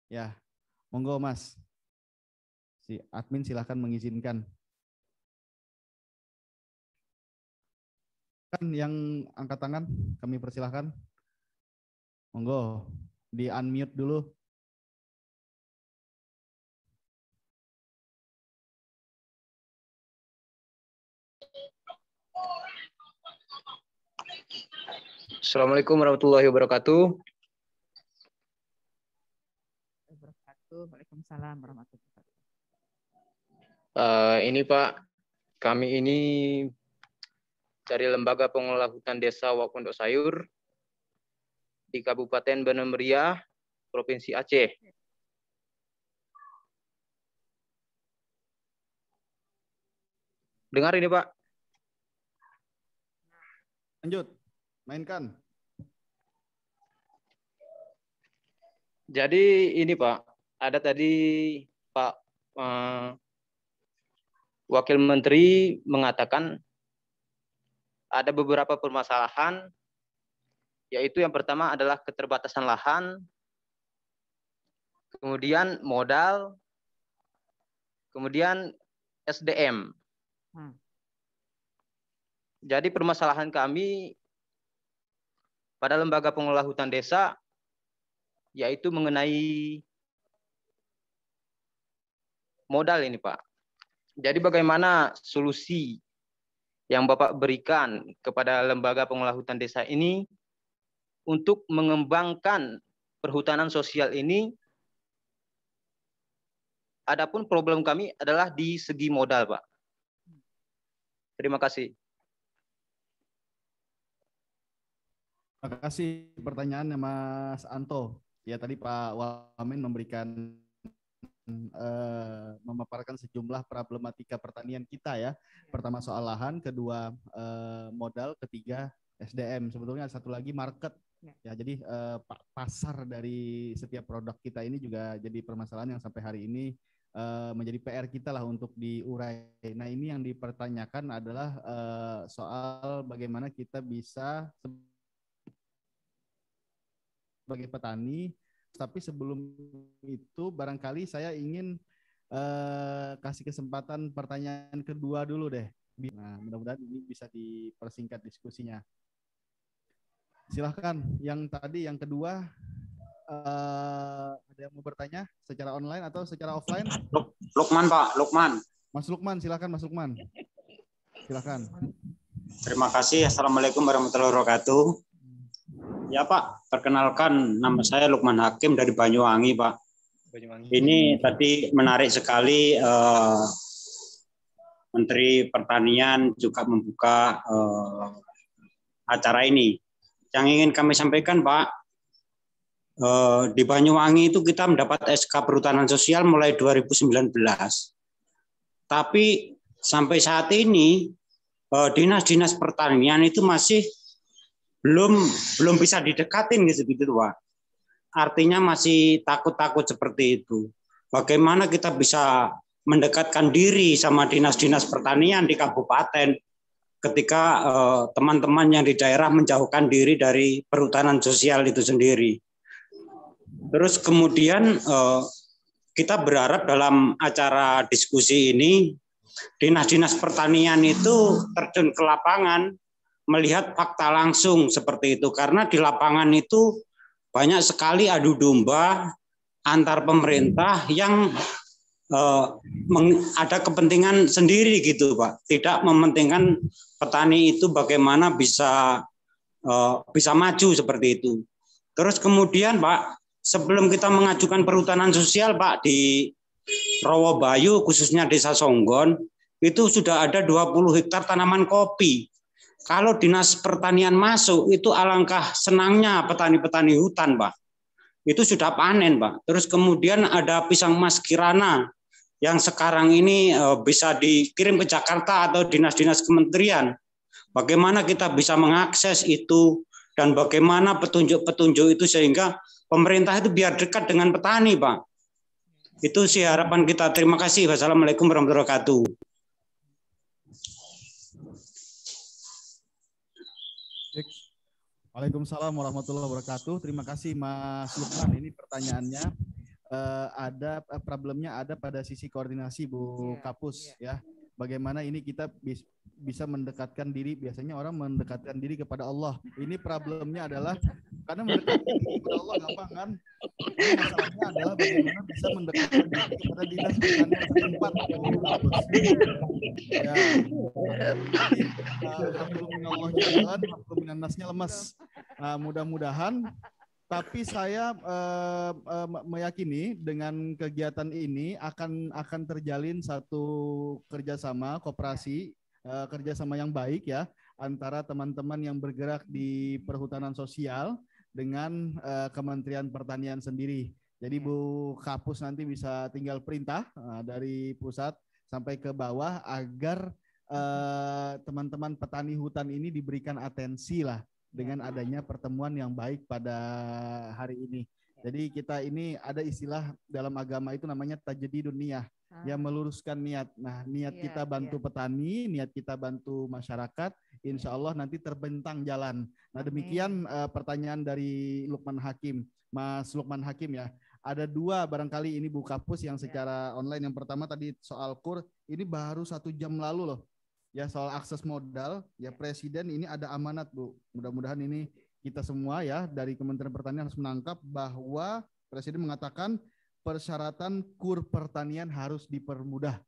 Ya, monggo Mas. Si admin silahkan mengizinkan. Kan yang angkat tangan kami persilahkan. Monggo, di unmute dulu. Assalamualaikum warahmatullahi wabarakatuh. Waalaikumsalam warahmatullahi wabarakatuh. Ini Pak, kami ini dari Lembaga Pengelola Hutan Desa Wak Pondok Sayur di Kabupaten Banda Meriah, Provinsi Aceh. Dengar ini Pak? Lanjut, mainkan. Jadi ini Pak, ada tadi Pak Wakil Menteri mengatakan ada beberapa permasalahan, yaitu yang pertama adalah keterbatasan lahan, kemudian modal, kemudian SDM. Jadi permasalahan kami pada Lembaga Pengelola Hutan Desa yaitu mengenai modal ini Pak. Jadi bagaimana solusi yang Bapak berikan kepada Lembaga Pengelola Hutan Desa ini untuk mengembangkan perhutanan sosial ini? Adapun problem kami adalah di segi modal Pak. Terima kasih. Terima kasih pertanyaannya Mas Anto. Ya tadi Pak Wamen memaparkan sejumlah problematika pertanian kita ya. Pertama soal lahan, kedua modal, ketiga SDM. Sebetulnya satu lagi market. Ya jadi pasar dari setiap produk kita ini juga jadi permasalahan yang sampai hari ini menjadi PR kita lah untuk diurai. Nah ini yang dipertanyakan adalah soal bagaimana kita bisa sebagai petani. Tapi sebelum itu barangkali saya ingin kasih kesempatan pertanyaan kedua dulu deh. Nah, mudah-mudahan ini bisa dipersingkat diskusinya. Silahkan yang tadi, yang kedua, ada yang mau bertanya secara online atau secara offline? Lukman Pak, Lukman. Mas Lukman, silahkan Mas Lukman. Silahkan. Terima kasih. Assalamualaikum warahmatullahi wabarakatuh. Ya Pak, perkenalkan nama saya Lukman Hakim dari Banyuwangi Pak. Ini tadi menarik sekali Menteri Pertanian juga membuka acara ini. Yang ingin kami sampaikan Pak, di Banyuwangi itu kita mendapat SK Perhutanan Sosial mulai 2019. Tapi sampai saat ini dinas-dinas pertanian itu masih belum bisa didekatin gitu Pak. Artinya masih takut-takut seperti itu. Bagaimana kita bisa mendekatkan diri sama dinas-dinas pertanian di kabupaten ketika teman-teman yang di daerah menjauhkan diri dari perhutanan sosial itu sendiri. Terus kemudian kita berharap dalam acara diskusi ini dinas-dinas pertanian itu terjun ke lapangan melihat fakta langsung seperti itu, karena di lapangan itu banyak sekali adu domba antar pemerintah yang ada kepentingan sendiri gitu Pak, tidak mementingkan petani itu bagaimana bisa bisa maju seperti itu. Terus kemudian Pak, sebelum kita mengajukan perhutanan sosial Pak di Rawabayu khususnya Desa Songgon itu sudah ada 20 hektar tanaman kopi. Kalau Dinas Pertanian masuk itu alangkah senangnya petani-petani hutan Pak. Itu sudah panen Pak. Terus kemudian ada pisang Mas Kirana yang sekarang ini bisa dikirim ke Jakarta atau dinas-dinas kementerian. Bagaimana kita bisa mengakses itu dan bagaimana petunjuk-petunjuk itu sehingga pemerintah itu biar dekat dengan petani, Pak. Itu sih harapan kita. Terima kasih. Wassalamualaikum warahmatullahi wabarakatuh. Waalaikumsalam warahmatullahi wabarakatuh. Terima kasih Mas Lukman. Ini pertanyaannya ada problemnya ada pada sisi koordinasi Bu Kapus ya. Bagaimana ini kita bisa mendekatkan diri, biasanya orang mendekatkan diri kepada Allah. Ini problemnya adalah karena mendekatkan diri kepada Allah gampang kan? Ini masalahnya adalah bagaimana bisa mendekatkan diri kepada dinas pertanian setempat. Ya, hablumminallah jalan, habluminnasnya lemas. Nah, mudah-mudahan. Tapi saya meyakini dengan kegiatan ini akan terjalin satu kerjasama koperasi, kerjasama yang baik ya antara teman-teman yang bergerak di perhutanan sosial dengan Kementerian Pertanian sendiri. Jadi Bu Kapus nanti bisa tinggal perintah dari pusat sampai ke bawah agar teman-teman petani hutan ini diberikan atensi lah dengan adanya pertemuan yang baik pada hari ini. Jadi kita ini ada istilah dalam agama itu namanya tajdidun niyah, yang meluruskan niat. Nah, niat kita bantu petani, niat kita bantu masyarakat, insya Allah nanti terbentang jalan. Nah, demikian pertanyaan dari Lukman Hakim, Mas Lukman Hakim ya. Ada dua barangkali ini Bu Kapus yang secara online. Yang pertama tadi soal KUR, ini baru 1 jam lalu loh. Ya soal akses modal, ya Presiden ini ada amanat Bu. Mudah-mudahan ini kita semua ya dari Kementerian Pertanian harus menangkap bahwa Presiden mengatakan persyaratan KUR pertanian harus dipermudah.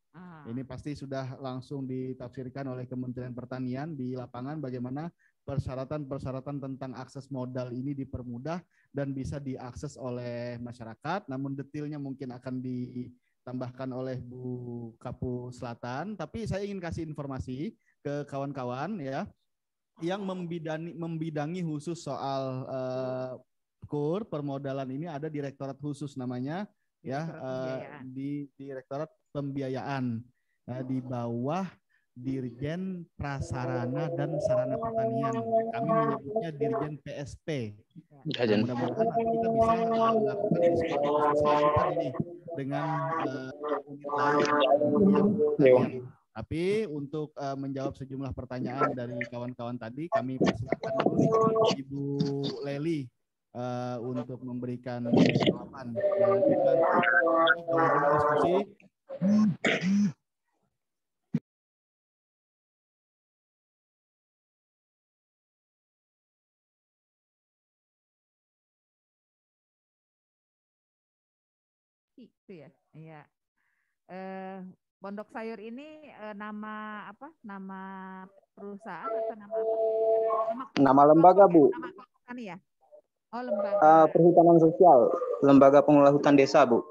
Ini pasti sudah langsung ditafsirkan oleh Kementerian Pertanian di lapangan bagaimana persyaratan-persyaratan tentang akses modal ini dipermudah dan bisa diakses oleh masyarakat. Namun detailnya mungkin akan ditambahkan oleh Bu Kapus Selatan, tapi saya ingin kasih informasi ke kawan-kawan ya yang membidangi khusus soal KUR permodalan ini ada direktorat khusus namanya ya di Direktorat Pembiayaan di bawah Dirjen Prasarana dan Sarana Pertanian. Kami menyebutnya Dirjen PSP. Nah, mudah-mudahan nanti kita bisa melakukan diskusi kita ini dengan unit lain. Tapi untuk menjawab sejumlah pertanyaan dari kawan-kawan tadi, kami persilakan dulu nih Ibu Leli untuk memberikan jawaban. Kalau diskusi. Itu ya, iya. Pondok Sayur ini nama apa? Nama perusahaan atau nama apa? Nama lembaga, Bu. Nama petani ya? Oh, lembaga. Perhutanan Sosial, Lembaga Pengelola Hutan Desa, Bu.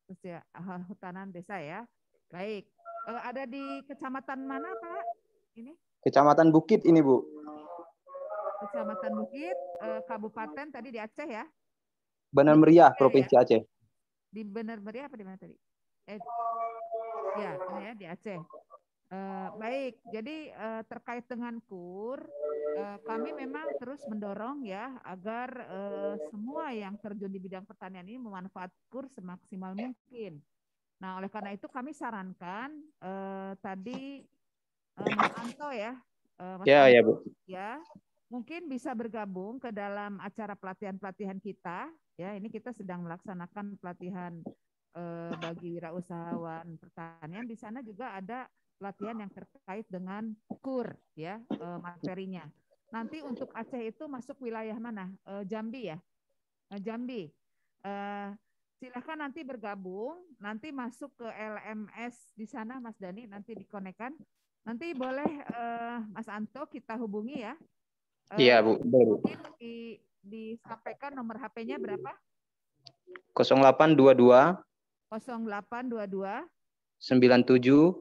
Terus ya, hutanan desa ya. Baik. Ada di kecamatan mana, Pak? Ini? Kecamatan Bukit ini, Bu. Kecamatan Bukit, Kabupaten tadi di Aceh ya? Benar Meriah, Provinsi Aceh. Di Benar Meriah apa di mana tadi? Ya, di Aceh. Baik, jadi terkait dengan KUR, kami memang terus mendorong ya agar semua yang terjun di bidang pertanian ini memanfaatkan KUR semaksimal mungkin. Nah, oleh karena itu kami sarankan tadi Mas Anto ya, Ya, Bu. Ya, mungkin bisa bergabung ke dalam acara pelatihan-pelatihan kita. Ya, ini kita sedang melaksanakan pelatihan bagi wirausahawan pertanian. Di sana juga ada pelatihan yang terkait dengan KUR ya, materinya. Nanti untuk Aceh itu masuk wilayah mana? Jambi ya? Jambi. Silakan nanti bergabung, nanti masuk ke LMS di sana Mas Dani, nanti dikonekkan. Nanti boleh Mas Anto kita hubungi ya. Iya, Bu. Mungkin disampaikan nomor HP-nya berapa? 0822 0822 97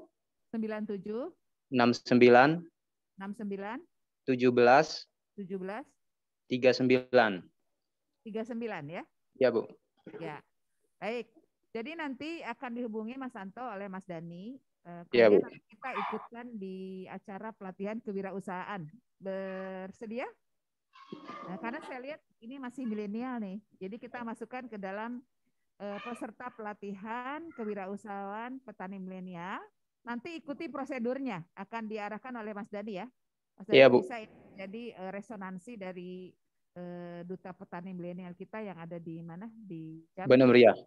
97 69 69 17 17 39. 39 ya? Ya, Bu. Ya. Baik. Jadi nanti akan dihubungi Mas Anto oleh Mas Dani. Ya, Bu. Kemudian nanti kita ikutkan di acara pelatihan kewirausahaan. Bersedia? Nah, karena saya lihat ini masih milenial nih. Jadi kita masukkan ke dalam peserta pelatihan kewirausahaan petani milenial. Nanti ikuti prosedurnya. Akan diarahkan oleh Mas Dani ya. Mas Dani Ya, Bu. bisa jadi resonansi dari duta petani milenial kita yang ada di mana? Di Jambi. Benar Meriah.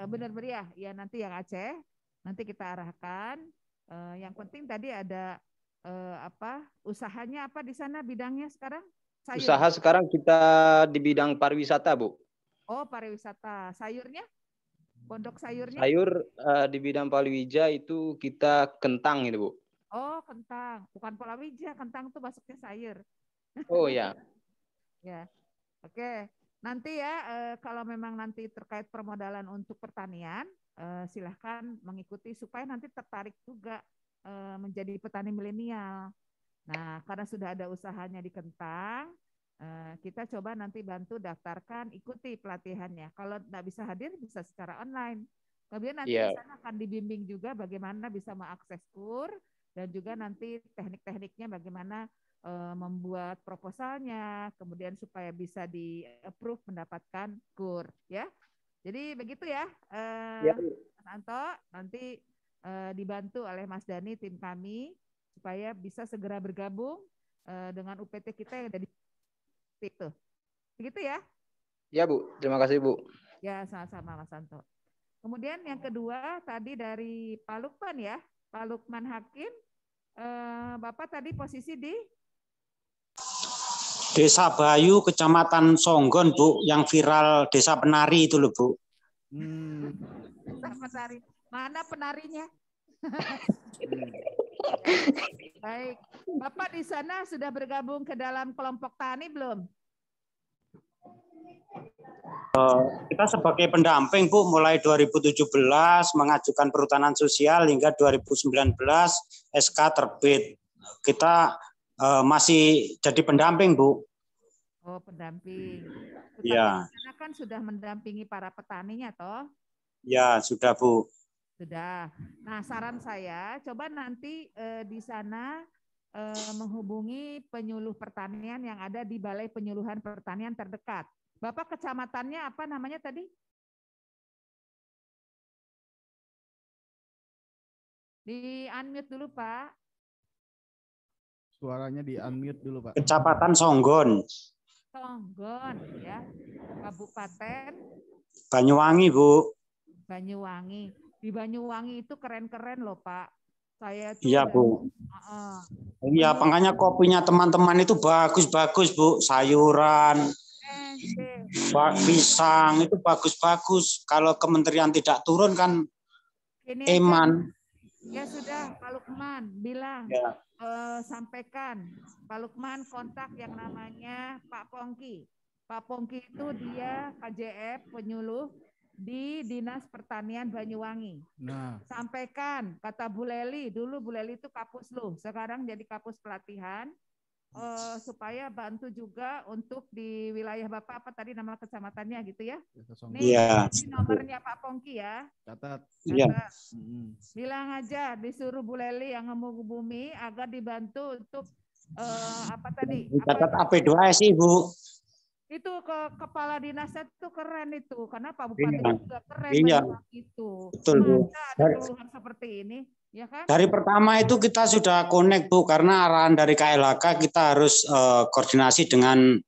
Benar Meriah. Ya, nanti yang Aceh. Nanti kita arahkan. Yang penting tadi ada usahanya apa di sana bidangnya sekarang? Sayur. Usaha sekarang kita di bidang pariwisata, Bu. Oh, pariwisata. Sayurnya? Pondok sayurnya? Sayur di bidang palawija itu kita kentang itu, Bu. Oh, kentang. Bukan palawija, kentang itu masuknya sayur. Oh ya. Ya. Oke. Nanti ya kalau memang nanti terkait permodalan untuk pertanian, silahkan mengikuti supaya nanti tertarik juga menjadi petani milenial. Nah, karena sudah ada usahanya di kentang, kita coba nanti bantu daftarkan, ikuti pelatihannya. Kalau tidak bisa hadir, bisa secara online. Kemudian nanti di sana akan dibimbing juga bagaimana bisa mengakses KUR dan juga nanti teknik-tekniknya bagaimana membuat proposalnya, kemudian supaya bisa di-approve mendapatkan KUR, ya. Jadi begitu ya, Mas Anto, nanti dibantu oleh Mas Dani, tim kami, supaya bisa segera bergabung dengan UPT kita yang ada di situ. Begitu ya? Ya, Bu. Terima kasih, Bu. Ya, sama-sama Mas Anto. Kemudian yang kedua tadi dari Pak Lukman ya, Pak Lukman Hakim. Bapak tadi posisi di Desa Bayu, Kecamatan Songgon, Bu, yang viral Desa Penari itu loh, Bu. Desa Penari. Mana penarinya? Baik, Bapak di sana sudah bergabung ke dalam kelompok tani belum? Kita sebagai pendamping, Bu, mulai 2017 mengajukan perhutanan sosial hingga 2019 SK terbit. Kita masih jadi pendamping, Bu. Oh, pendamping. Iya. Karena kan sudah mendampingi para petaninya, toh? Ya, sudah, Bu. Sudah. Nah, saran saya, coba nanti di sana menghubungi penyuluh pertanian yang ada di Balai Penyuluhan Pertanian terdekat. Bapak kecamatannya apa namanya tadi? Di unmute dulu, Pak. Suaranya di unmute dulu, Pak. Kecamatan Songgon. Songgon, ya. Kabupaten Banyuwangi, Bu. Banyuwangi. Di Banyuwangi itu keren-keren loh, Pak. Saya tuh iya, Bu. Iya, Banyuwangi. makanya kopinya teman-teman itu bagus-bagus, Bu. Sayuran, pisang itu bagus-bagus. Kalau kementerian tidak turun kan eman. Ya sudah, Pak Lukman bilang, Ya. Sampaikan Pak Lukman kontak yang namanya Pak Pongki. Pak Pongki itu dia KJF penyuluh di Dinas Pertanian Banyuwangi. Nah, sampaikan kata Bu Leli, dulu Bu Leli itu Kapusluh, sekarang jadi Kapus Pelatihan, supaya bantu juga untuk di wilayah Bapak apa tadi nama kecamatannya gitu ya. Nih, ini nomornya Pak Pongki ya. Catat. Iya. Bilang aja disuruh Bu Leli yang menghubungi agar dibantu untuk apa tadi? Catat AP2S, Bu. Itu ke kepala dinasnya itu keren itu, karena Pak Bupati juga keren itu. Betul, Bu. Ada keluhan seperti ini, ya kan? Dari pertama itu kita sudah connect, Bu, karena arahan dari KLHK kita harus koordinasi dengan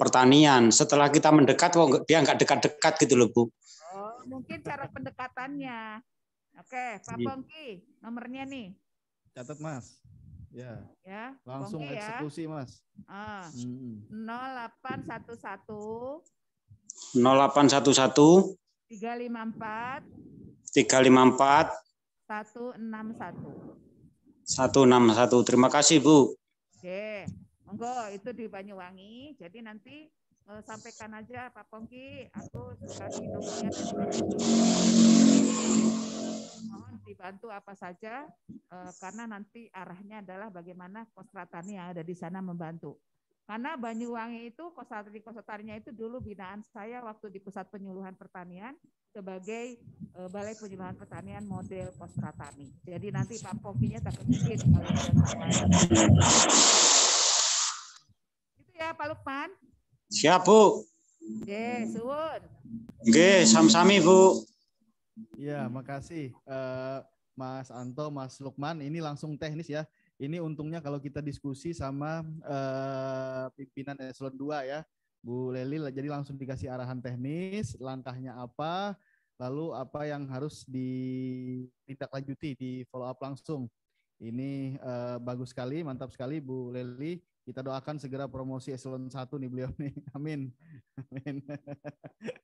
pertanian. Setelah kita mendekat, dia nggak dekat-dekat gitu loh, Bu. Oh, mungkin cara pendekatannya. Oke, Pak Pongki, nomornya nih. Catat, Mas. Ya. Langsung Pongki, eksekusi, Mas. 0811 0811 354 161. 161. Terima kasih, Bu. Oke. Monggo itu di Banyuwangi. Jadi nanti sampaikan aja Pak Pongki, aku kasih nomornya mohon dibantu apa saja karena nanti arahnya adalah bagaimana Kostra Tani yang ada di sana membantu. Karena Banyuwangi itu Kostra-Taninya itu dulu binaan saya waktu di Pusat Penyuluhan Pertanian sebagai Balai Penyuluhan Pertanian model Kostra Tani. Jadi nanti Pak Pongkinya dapat izin kalau ada supply. Itu ya Pak Lukman. Siap, Bu. Oke, suwun. Oke, sami-sami, Bu. Ya, makasih Mas Anto, Mas Lukman. Ini langsung teknis ya. Ini untungnya kalau kita diskusi sama pimpinan eselon 2 ya. Bu Leli, jadi langsung dikasih arahan teknis, langkahnya apa, lalu apa yang harus ditindaklanjuti, di follow up langsung. Ini bagus sekali, mantap sekali Bu Leli. Kita doakan segera promosi eselon 1 nih beliau nih. Amin. Amin.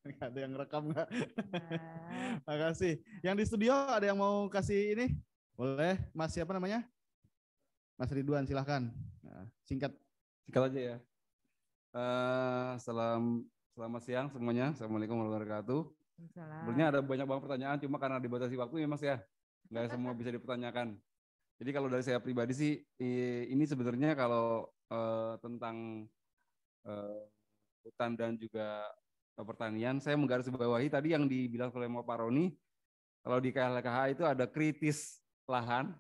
Nggak ada yang rekam nggak? Makasih. Yang di studio ada yang mau kasih ini? Boleh, Mas siapa namanya? Mas Ridwan, silahkan. Nah, singkat aja ya. Selamat siang semuanya. Assalamualaikum warahmatullahi wabarakatuh. Sebenarnya ada banyak banget pertanyaan, cuma karena dibatasi waktu ya Mas ya. Nggak semua bisa dipertanyakan. Jadi kalau dari saya pribadi sih, ini sebenarnya kalau tentang hutan dan juga pertanian, saya menggarisbawahi tadi yang dibilang oleh Pak Roni, kalau di KLKH itu ada kritis lahan,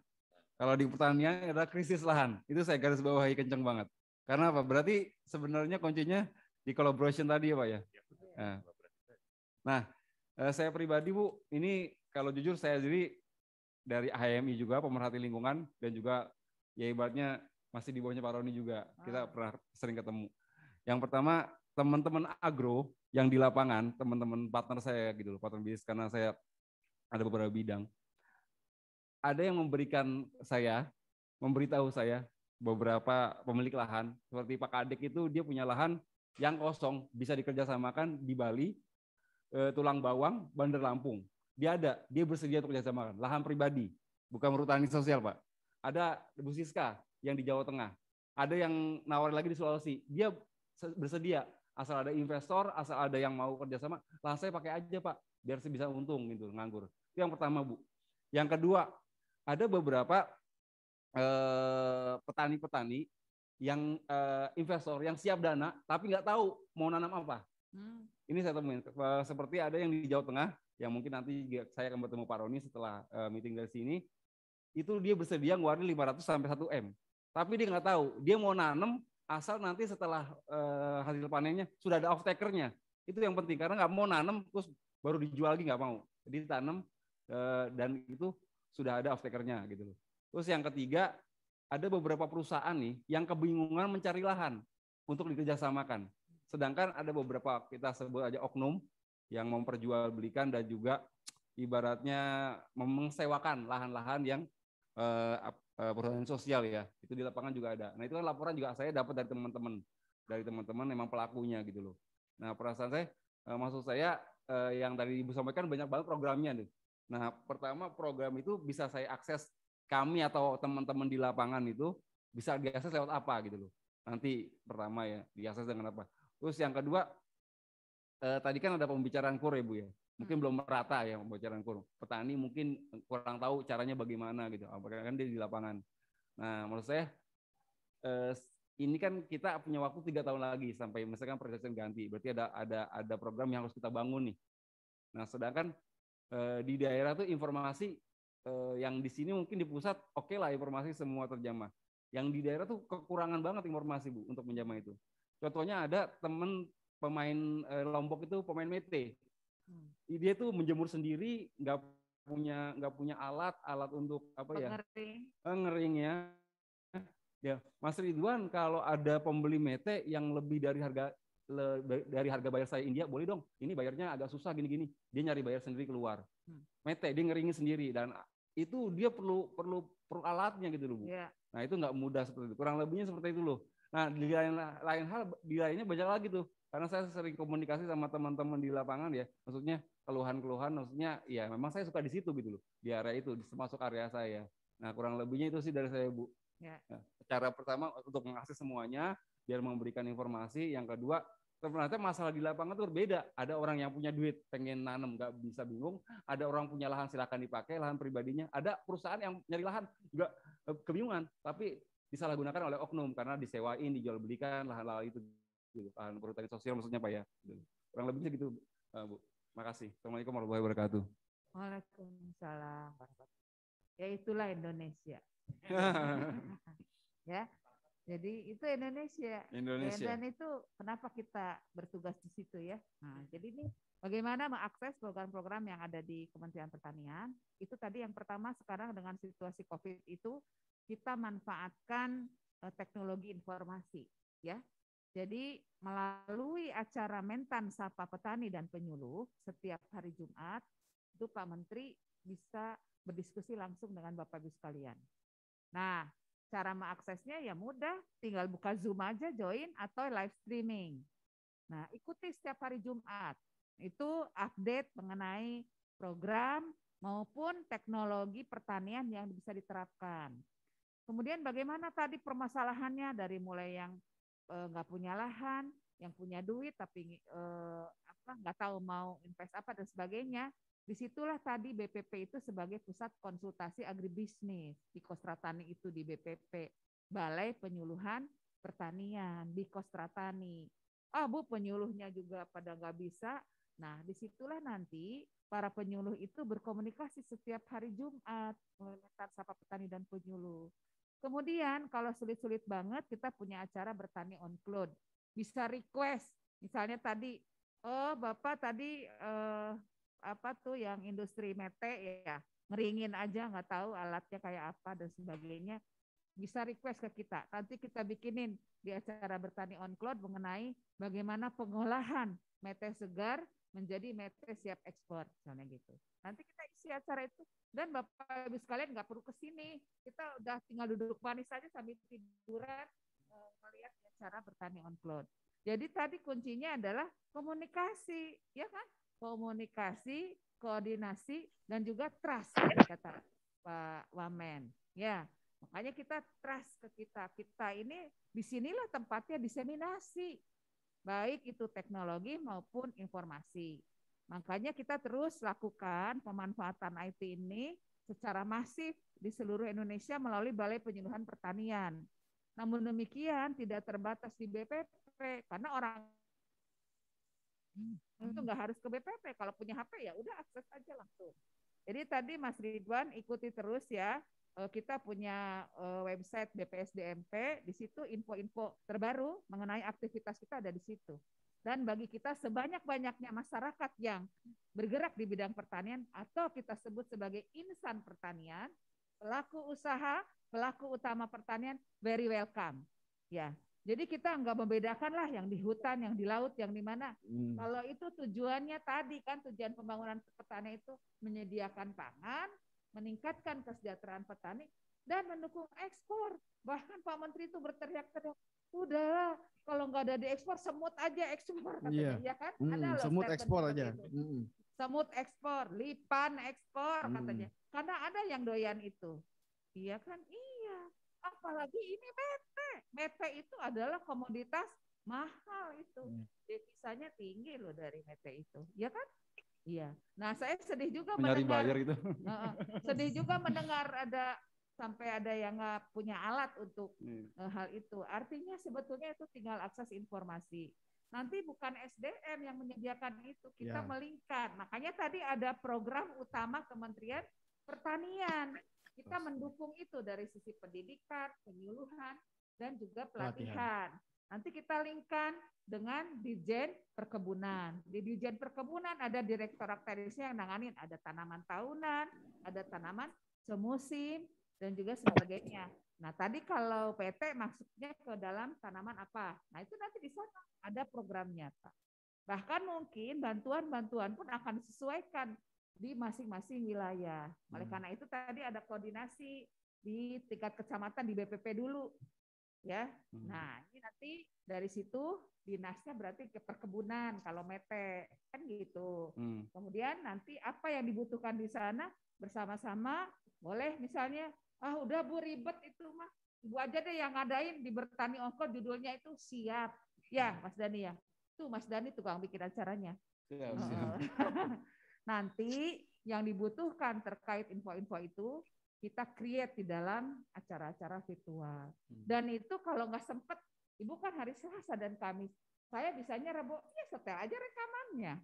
kalau di pertanian ada krisis lahan. Itu saya garis bawahi kenceng banget. Karena apa? Berarti sebenarnya kuncinya di collaboration tadi ya Pak ya. Nah, saya pribadi Bu, ini kalau jujur saya sendiri dari HMI juga, pemerhati lingkungan, dan juga ya ibaratnya masih di bawahnya Pak Roni juga. Kita pernah sering ketemu. Yang pertama, teman-teman agro yang di lapangan, teman-teman partner saya gitu loh, partner bisnis, karena saya ada beberapa bidang. Ada yang memberitahu saya beberapa pemilik lahan, seperti Pak Kadek itu dia punya lahan yang kosong, bisa dikerjasamakan di Bali, Tulang Bawang, Bandar Lampung. Dia bersedia untuk kerjasamakan, lahan pribadi, bukan perhutani sosial Pak. Ada Bu Siska yang di Jawa Tengah, ada yang nawarin lagi di Sulawesi, dia bersedia, asal ada investor, asal ada yang mau kerjasama, lahan saya pakai aja Pak, biar saya bisa untung gitu, nganggur. Itu yang pertama Bu. Yang kedua, ada beberapa petani-petani yang investor yang siap dana tapi nggak tahu mau nanam apa. Ini saya temuin seperti ada yang di Jawa Tengah yang mungkin nanti saya akan bertemu Pak Roni setelah meeting dari sini. Itu dia bersedia ngeluarin 500 sampai 1 M. Tapi dia nggak tahu dia mau nanam asal nanti setelah hasil panennya sudah ada off takernya. Itu yang penting karena nggak mau nanam terus baru dijual lagi nggak mau. Jadi tanam dan itu sudah ada off takernya gitu loh. Terus yang ketiga, ada beberapa perusahaan nih yang kebingungan mencari lahan untuk dikerjasamakan. Sedangkan ada beberapa kita sebut aja oknum yang memperjualbelikan dan juga ibaratnya mengsewakan lahan-lahan yang perusahaan sosial ya. Itu di lapangan juga ada. Nah itu kan laporan juga saya dapat dari teman-teman memang pelakunya gitu loh. Nah perasaan saya, maksud saya yang tadi Ibu sampaikan banyak banget programnya nih. Nah pertama program itu bisa saya akses kami atau teman-teman di lapangan itu bisa diakses lewat apa gitu loh. Nanti pertama ya diakses dengan apa. Terus yang kedua tadi kan ada pembicaraan KUR ya Bu ya. Mungkin belum merata ya pembicaraan KUR. Petani mungkin kurang tahu caranya bagaimana gitu. Apakah kan dia di lapangan. Nah menurut saya ini kan kita punya waktu 3 tahun lagi sampai misalkan presiden ganti. Berarti ada program yang harus kita bangun nih. Nah sedangkan di daerah tuh informasi yang di sini mungkin di pusat oke lah informasi semua terjamah. Yang di daerah tuh kekurangan banget informasi Bu untuk menjamah itu. Contohnya ada temen pemain Lombok itu pemain mete. Dia tuh menjemur sendiri, nggak punya alat untuk apa ya? Ngering ya. Ya, Mas Ridwan kalau ada pembeli mete yang lebih dari harga bayar saya India, boleh dong. Ini bayarnya agak susah gini-gini. Dia nyari bayar sendiri keluar. Mete dia ngeringin sendiri dan itu dia perlu alatnya gitu loh Bu. Yeah. Nah itu nggak mudah seperti itu. Kurang lebihnya seperti itu loh. Nah di lainnya banyak lagi tuh. Karena saya sering komunikasi sama teman-teman di lapangan ya. Maksudnya keluhan-keluhan. Maksudnya ya memang saya suka di situ gitu loh. Di area itu termasuk area saya. Nah kurang lebihnya itu sih dari saya Bu. Ya. Nah, cara pertama untuk mengakses semuanya biar memberikan informasi. Yang kedua, ternyata masalah di lapangan itu berbeda. Ada orang yang punya duit pengen nanam nggak bisa, bingung. Ada orang punya lahan silakan dipakai lahan pribadinya. Ada perusahaan yang nyari lahan juga kebingungan, tapi disalahgunakan oleh oknum karena disewain, dijual belikan lahan-lahan itu, lahan perhutani sosial maksudnya Pak ya. Kurang lebihnya gitu, Bu. Makasih. Assalamualaikum warahmatullahi wabarakatuh. Waalaikumsalam. Ya itulah Indonesia. Ya, jadi itu Indonesia. Dan itu kenapa kita bertugas di situ ya. Nah, jadi ini bagaimana mengakses program-program yang ada di Kementerian Pertanian. Itu tadi yang pertama, sekarang dengan situasi COVID itu kita manfaatkan teknologi informasi ya. Jadi melalui acara Mentan Sapa Petani dan Penyuluh setiap hari Jumat, itu Pak Menteri bisa berdiskusi langsung dengan Bapak Ibu sekalian. Nah, cara mengaksesnya ya mudah, tinggal buka Zoom aja, join atau live streaming. Nah, ikuti setiap hari Jumat. Itu update mengenai program maupun teknologi pertanian yang bisa diterapkan. Kemudian bagaimana tadi permasalahannya dari mulai yang nggak punya lahan, yang punya duit tapi nggak tahu mau invest apa dan sebagainya. Disitulah tadi BPP itu sebagai pusat konsultasi agribisnis. Di Kostratani itu di BPP, Balai Penyuluhan Pertanian di Kostratani. Bu, penyuluhnya juga pada nggak bisa. Nah, disitulah nanti para penyuluh itu berkomunikasi setiap hari Jumat mengenai Sapa Petani dan Penyuluh. Kemudian kalau sulit-sulit banget, kita punya acara Bertani on Cloud. Bisa request, misalnya tadi, Bapak tadi apa tuh yang industri mete ya, ngeringin aja nggak tahu alatnya kayak apa dan sebagainya, bisa request ke kita. Nanti kita bikinin di acara Bertani on Cloud mengenai bagaimana pengolahan mete segar menjadi mete siap ekspor, misalnya gitu. Nanti kita isi acara itu. Dan Bapak Ibu sekalian nggak perlu ke sini, kita udah tinggal duduk manis saja sambil tiduran melihat acara Bertani on Cloud. Jadi tadi kuncinya adalah komunikasi, ya kan? Komunikasi, koordinasi, dan juga trust, kata Pak Wamen. Ya, makanya kita trust ke kita. Kita ini disinilah tempatnya diseminasi, baik itu teknologi maupun informasi. Makanya kita terus lakukan pemanfaatan IT ini secara masif di seluruh Indonesia melalui Balai Penyuluhan Pertanian. Namun demikian tidak terbatas di BPP karena orang itu nggak harus ke BPP. Kalau punya HP ya udah akses aja langsung. Jadi tadi Mas Ridwan ikuti terus ya. Kita punya website BPSDMP, di situ info-info terbaru mengenai aktivitas kita ada di situ. Dan bagi kita sebanyak-banyaknya masyarakat yang bergerak di bidang pertanian atau kita sebut sebagai insan pertanian, pelaku usaha, pelaku utama pertanian, very welcome. Ya, jadi kita nggak membedakan lah yang di hutan, yang di laut, yang di mana. Kalau itu tujuannya tadi kan tujuan pembangunan pertanian itu menyediakan pangan, meningkatkan kesejahteraan petani, dan mendukung ekspor. Bahkan Pak Menteri itu berteriak-teriak, udahlah kalau nggak ada diekspor, semut aja ekspor katanya, ya kan? Ada loh semut ekspor aja. Semut ekspor, lipan ekspor katanya. Karena ada yang doyan itu. Iya kan? Iya. Apalagi ini mete. Mete itu adalah komoditas mahal itu. Devisanya tinggi loh dari mete itu. Iya kan? Iya. Nah, saya sedih juga mendengar. Gitu. Sedih juga mendengar sampai ada yang nggak punya alat untuk hal itu. Artinya sebetulnya itu tinggal akses informasi. Nanti bukan SDM yang menyediakan itu, kita melingkar. Makanya tadi ada program utama Kementerian Pertanian. Kita mendukung itu dari sisi pendidikan, penyuluhan, dan juga pelatihan. Nanti kita linkkan dengan Dirjen Perkebunan. Di Dirjen Perkebunan ada direktorat teknisnya yang nanganin, ada tanaman tahunan, ada tanaman semusim, dan juga sebagainya. Nah, tadi kalau PT maksudnya ke dalam tanaman apa? Nah, itu nanti di sana ada programnya, Pak. Bahkan mungkin bantuan-bantuan pun akan disesuaikan di masing-masing wilayah. Oleh karena itu tadi ada koordinasi di tingkat kecamatan di BPP dulu. Ya. Nah, ini nanti dari situ dinasnya berarti ke perkebunan kalau mete kan gitu. Kemudian nanti apa yang dibutuhkan di sana bersama-sama boleh misalnya udah Bu ribet itu mah Ibu aja deh yang ngadain di Bertani Ongko, judulnya itu siap. Ya, Mas Dani ya. Tuh Mas Dani tukang bikin acaranya. Nanti yang dibutuhkan terkait info-info itu kita create di dalam acara-acara virtual. Dan itu kalau nggak sempet, Ibu kan hari Selasa dan Kamis, saya bisanya Rabu, ya setel aja rekamannya.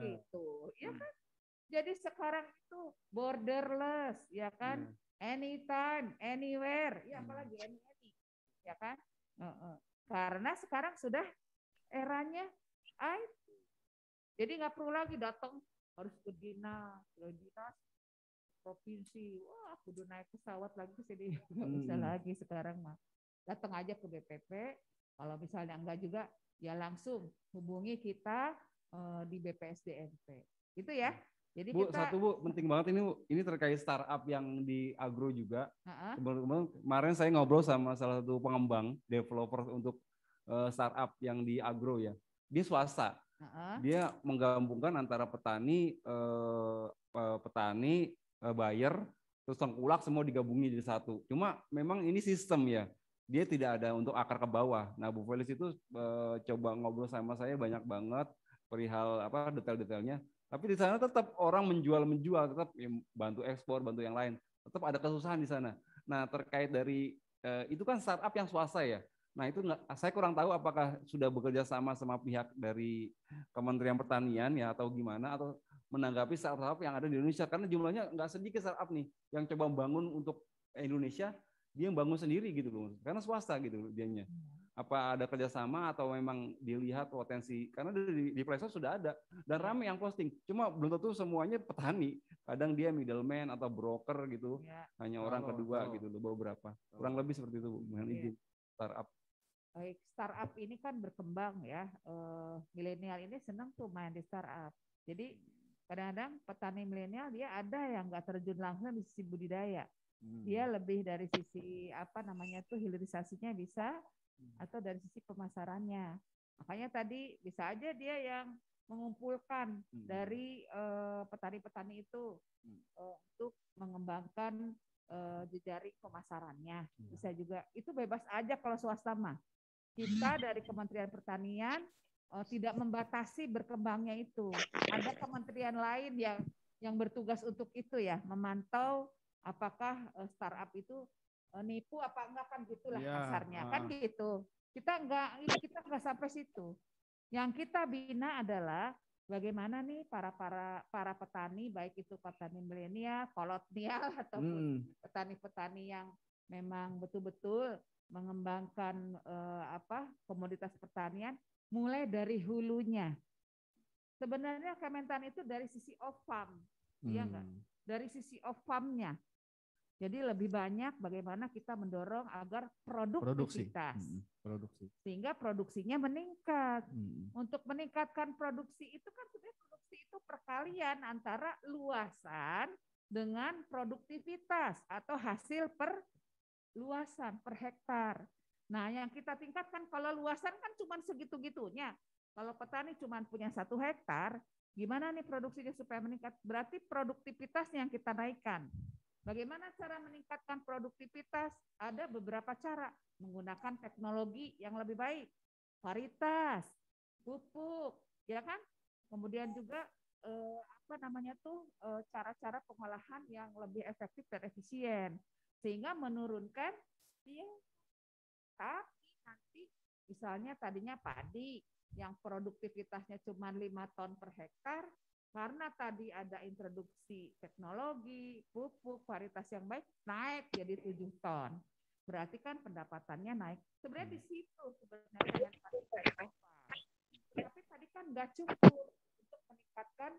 Gitu, ya kan? Jadi sekarang itu borderless, ya kan? Anytime, anywhere, ya apalagi any, ya kan? Karena sekarang sudah eranya IT. Jadi nggak perlu lagi datang harus ke dinas provinsi. Wah, kudu naik pesawat lagi sih, nggak bisa lagi sekarang mah. Datang aja ke BPP. Kalau misalnya enggak juga, ya langsung hubungi kita di BPSDMP. Gitu ya. Jadi Bu, kita penting banget ini terkait startup yang di agro juga. Kemarin saya ngobrol sama salah satu pengembang developer untuk startup yang di agro ya. Dia swasta. Dia menggabungkan antara petani, buyer, terus tengkulak semua digabungi jadi satu. Cuma memang ini sistem ya. Dia tidak ada untuk akar ke bawah. Nah, Bu Felis itu coba ngobrol sama saya banyak banget perihal detail-detailnya. Tapi di sana tetap orang menjual, tetap bantu ekspor, bantu yang lain. Tetap ada kesusahan di sana. Nah, terkait dari itu kan startup yang swasta ya. Nah, itu saya kurang tahu apakah sudah bekerja sama pihak dari Kementerian Pertanian ya atau gimana, atau menanggapi startup yang ada di Indonesia. Karena jumlahnya nggak sedikit startup nih yang coba membangun untuk Indonesia. Dia yang bangun sendiri gitu loh, karena swasta gitu dianya. Apa ada kerjasama atau memang dilihat potensi? Karena di Play Store sudah ada dan ramai yang posting. Cuma belum tentu semuanya petani. Kadang dia middleman atau broker gitu, hanya orang kedua gitu loh, beberapa. Kurang lebih seperti itu, dengan izin startup. Baik, startup ini kan berkembang ya. Milenial ini senang tuh main di startup. Jadi kadang-kadang petani milenial dia ada yang nggak terjun langsung di sisi budidaya. Dia lebih dari sisi hilirisasinya bisa, atau dari sisi pemasarannya. Makanya tadi bisa aja dia yang mengumpulkan dari petani-petani itu untuk mengembangkan jejaring pemasarannya. Bisa juga, itu bebas aja kalau swasta mah. Kita dari Kementerian Pertanian tidak membatasi berkembangnya itu. Ada kementerian lain yang bertugas untuk itu ya, memantau apakah startup itu nipu apa enggak, kan gitulah kasarnya, kan gitu. Kita enggak sampai situ. Yang kita bina adalah bagaimana nih para petani, baik itu petani milenial, kolonial, ataupun petani-petani yang memang betul-betul mengembangkan komoditas pertanian mulai dari hulunya. Sebenarnya Kementan itu dari sisi off-farm, iya enggak? Dari sisi off-farm-nya. Jadi lebih banyak bagaimana kita mendorong agar produktivitas. Sehingga produksinya meningkat. Untuk meningkatkan produksi itu kan sebenarnya produksi itu perkalian antara luasan dengan produktivitas atau hasil per luasan per hektar. Nah, yang kita tingkatkan kalau luasan kan cuma segitu-gitunya. Kalau petani cuma punya 1 hektar, gimana nih produksinya supaya meningkat? Berarti produktivitasnya yang kita naikkan. Bagaimana cara meningkatkan produktivitas? Ada beberapa cara. Menggunakan teknologi yang lebih baik. Varietas, pupuk, ya kan? Kemudian juga cara-cara pengolahan yang lebih efektif dan efisien. Sehingga menurunkan tapi nanti misalnya tadinya padi yang produktivitasnya cuma 5 ton per hektar, karena tadi ada introduksi teknologi, pupuk, varietas yang baik, naik jadi 7 ton. Berarti kan pendapatannya naik. Sebenarnya di situ sebenarnya tapi tadi kan nggak cukup untuk meningkatkan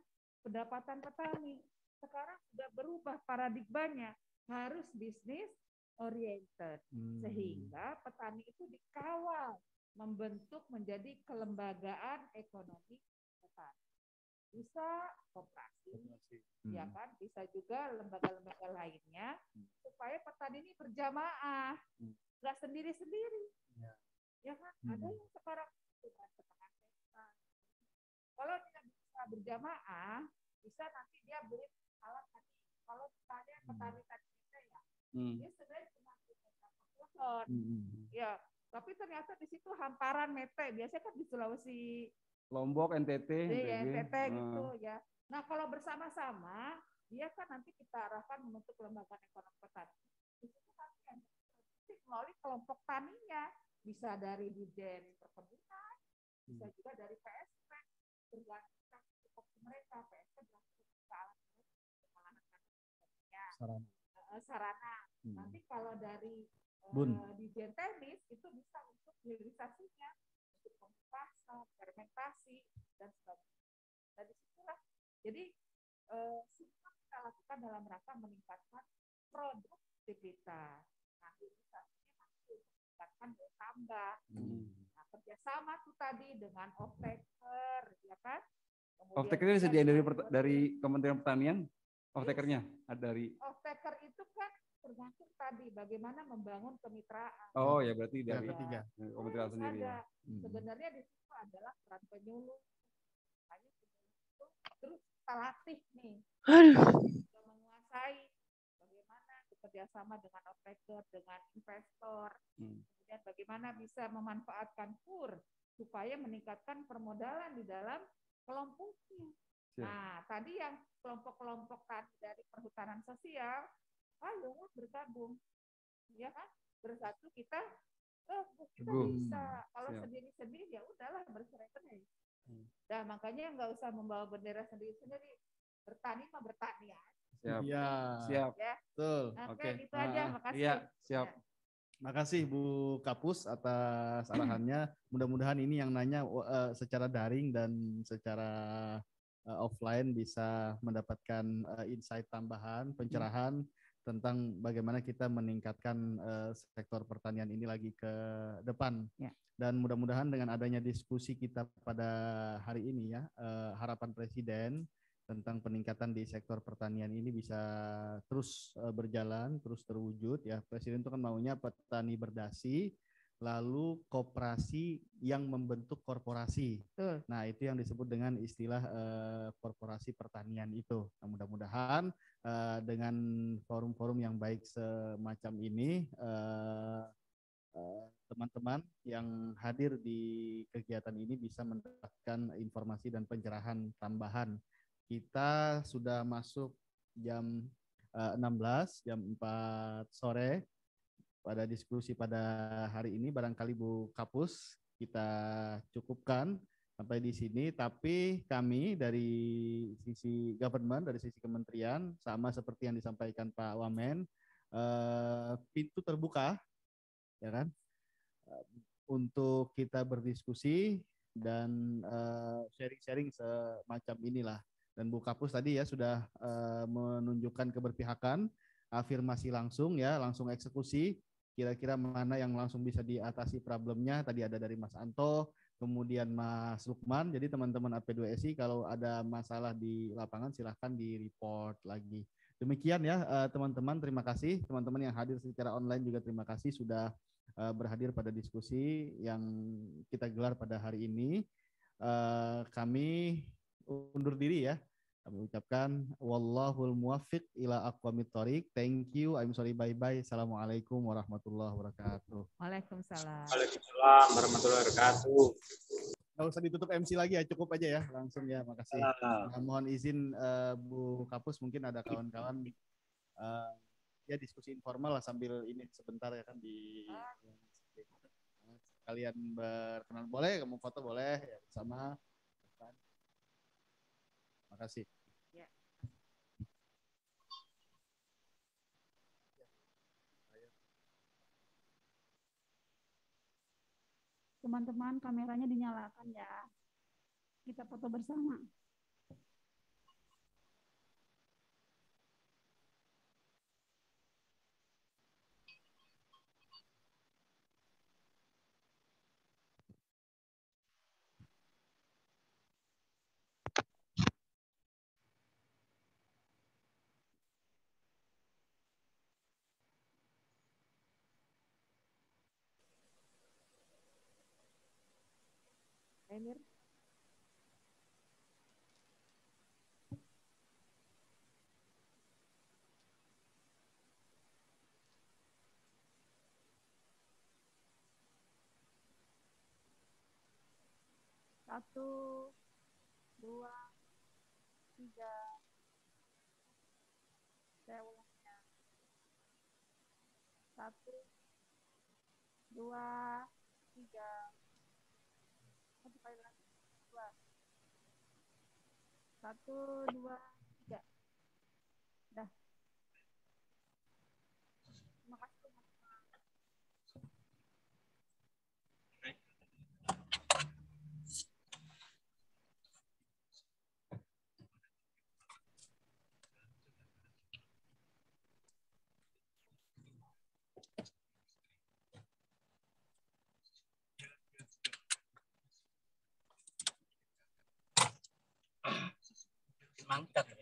pendapatan petani. Sekarang sudah berubah paradigmanya, harus bisnis oriented, sehingga petani itu dikawal, membentuk menjadi kelembagaan ekonomi petani. Bisa koperasi, ya kan? Bisa juga lembaga-lembaga lainnya, supaya petani ini berjamaah, nggak sendiri-sendiri. Ya kan? Ada yang sekarang sudah setengah hektar. Kalau tidak bisa berjamaah, bisa nanti dia beli alat tadi. Kalau misalnya petani tadi kita ya, dia sebenarnya cuma punya 1 pohon, pohon. Ya, tapi ternyata di situ hamparan mete. Biasanya kan di Sulawesi, Lombok, NTT, NTT gitu ya. Nah, kalau bersama-sama, dia kan nanti kita arahkan membentuk lembaga ekonomi petani. Di situ nanti yang melalui kelompok taninya, bisa dari Dijen Perkebunan, bisa juga dari PSP, tergantung tupoksi mereka. PSP berlangsung ke alat sarana. Nanti kalau dari Dijen Teknis itu bisa untuk hilirisasinya, untuk pementasan, fermentasi dan sebagainya. Dari situlah. Jadi semua kita lakukan dalam rangka meningkatkan produktivitas. Nah, hilirisasinya nanti meningkatkan daya tambah. Nah, kerjasama tuh tadi dengan off-taker, ya kan? Off-takernya disediain dari Kementerian Pertanian. Off-takernya ada dari. Off-taker itu kan tergantung tadi bagaimana membangun kemitraan. Oh ya, berarti dari Kementerian sendiri. Sebenarnya di situ adalah peran penyuluh. Terus kita latih nih. Kita menguasai bagaimana bekerjasama dengan off-taker, dengan investor. Kemudian bagaimana bisa memanfaatkan KUR supaya meningkatkan permodalan di dalam kelompoknya. Nah, tadi yang kelompok-kelompok tadi dari perhutanan sosial, ayo bergabung, ya kan? Bersatu kita bisa. Kalau sendiri-sendiri ya udahlah bercerai-berai. Nah, makanya nggak usah membawa bendera sendiri-sendiri. Bertani mah bertani ya. Siap. Ya. Betul. Oke, gitu aja. Makasih. Iya, siap. Makasih Bu Kapus atas arahannya. Mudah-mudahan ini yang nanya secara daring dan secara offline bisa mendapatkan insight tambahan, pencerahan tentang bagaimana kita meningkatkan sektor pertanian ini lagi ke depan. Ya. Dan mudah-mudahan dengan adanya diskusi kita pada hari ini ya, harapan Presiden tentang peningkatan di sektor pertanian ini bisa terus berjalan, terus terwujud ya. Presiden itu kan maunya petani berdasi, lalu koperasi yang membentuk korporasi. Nah, itu yang disebut dengan istilah korporasi pertanian itu. Nah, mudah-mudahan dengan forum-forum yang baik semacam ini, teman-teman yang hadir di kegiatan ini bisa mendapatkan informasi dan pencerahan tambahan. Kita sudah masuk jam 16, jam 4 sore. Pada diskusi pada hari ini barangkali Bu Kapus kita cukupkan sampai di sini, tapi kami dari sisi government, dari sisi kementerian sama seperti yang disampaikan Pak Wamen, pintu terbuka ya kan untuk kita berdiskusi dan sharing-sharing semacam inilah. Dan Bu Kapus tadi ya sudah menunjukkan keberpihakan, afirmasi langsung ya, langsung eksekusi. Kira-kira mana yang langsung bisa diatasi problemnya. Tadi ada dari Mas Anto, kemudian Mas Lukman. Jadi teman-teman AP2SI kalau ada masalah di lapangan silahkan di-report lagi. Demikian ya teman-teman, terima kasih. Teman-teman yang hadir secara online juga terima kasih sudah berhadir pada diskusi yang kita gelar pada hari ini. Kami undur diri ya. Kami ucapkan wallahul muwaffiq ila aqwamit thoriq. Thank you. I'm sorry, bye-bye. Assalamualaikum warahmatullahi wabarakatuh. Waalaikumsalam. Waalaikumsalam warahmatullahi wabarakatuh. Nggak usah ditutup MC lagi ya, cukup aja ya, langsung ya. Makasih. Nah, mohon izin Bu Kapus, mungkin ada kawan-kawan ya diskusi informal lah sambil ini sebentar ya kan di kalian berkenan boleh, kamu foto boleh ya bersama. Makasih. Ya. Teman-teman, kameranya dinyalakan ya. Kita foto bersama. Emir. 1, 2, 3. Saya ulangnya. 1, 2, 3. Satu kali lagi. 2. 1, 2, 3. Dah. Terima kasih. Mangkat.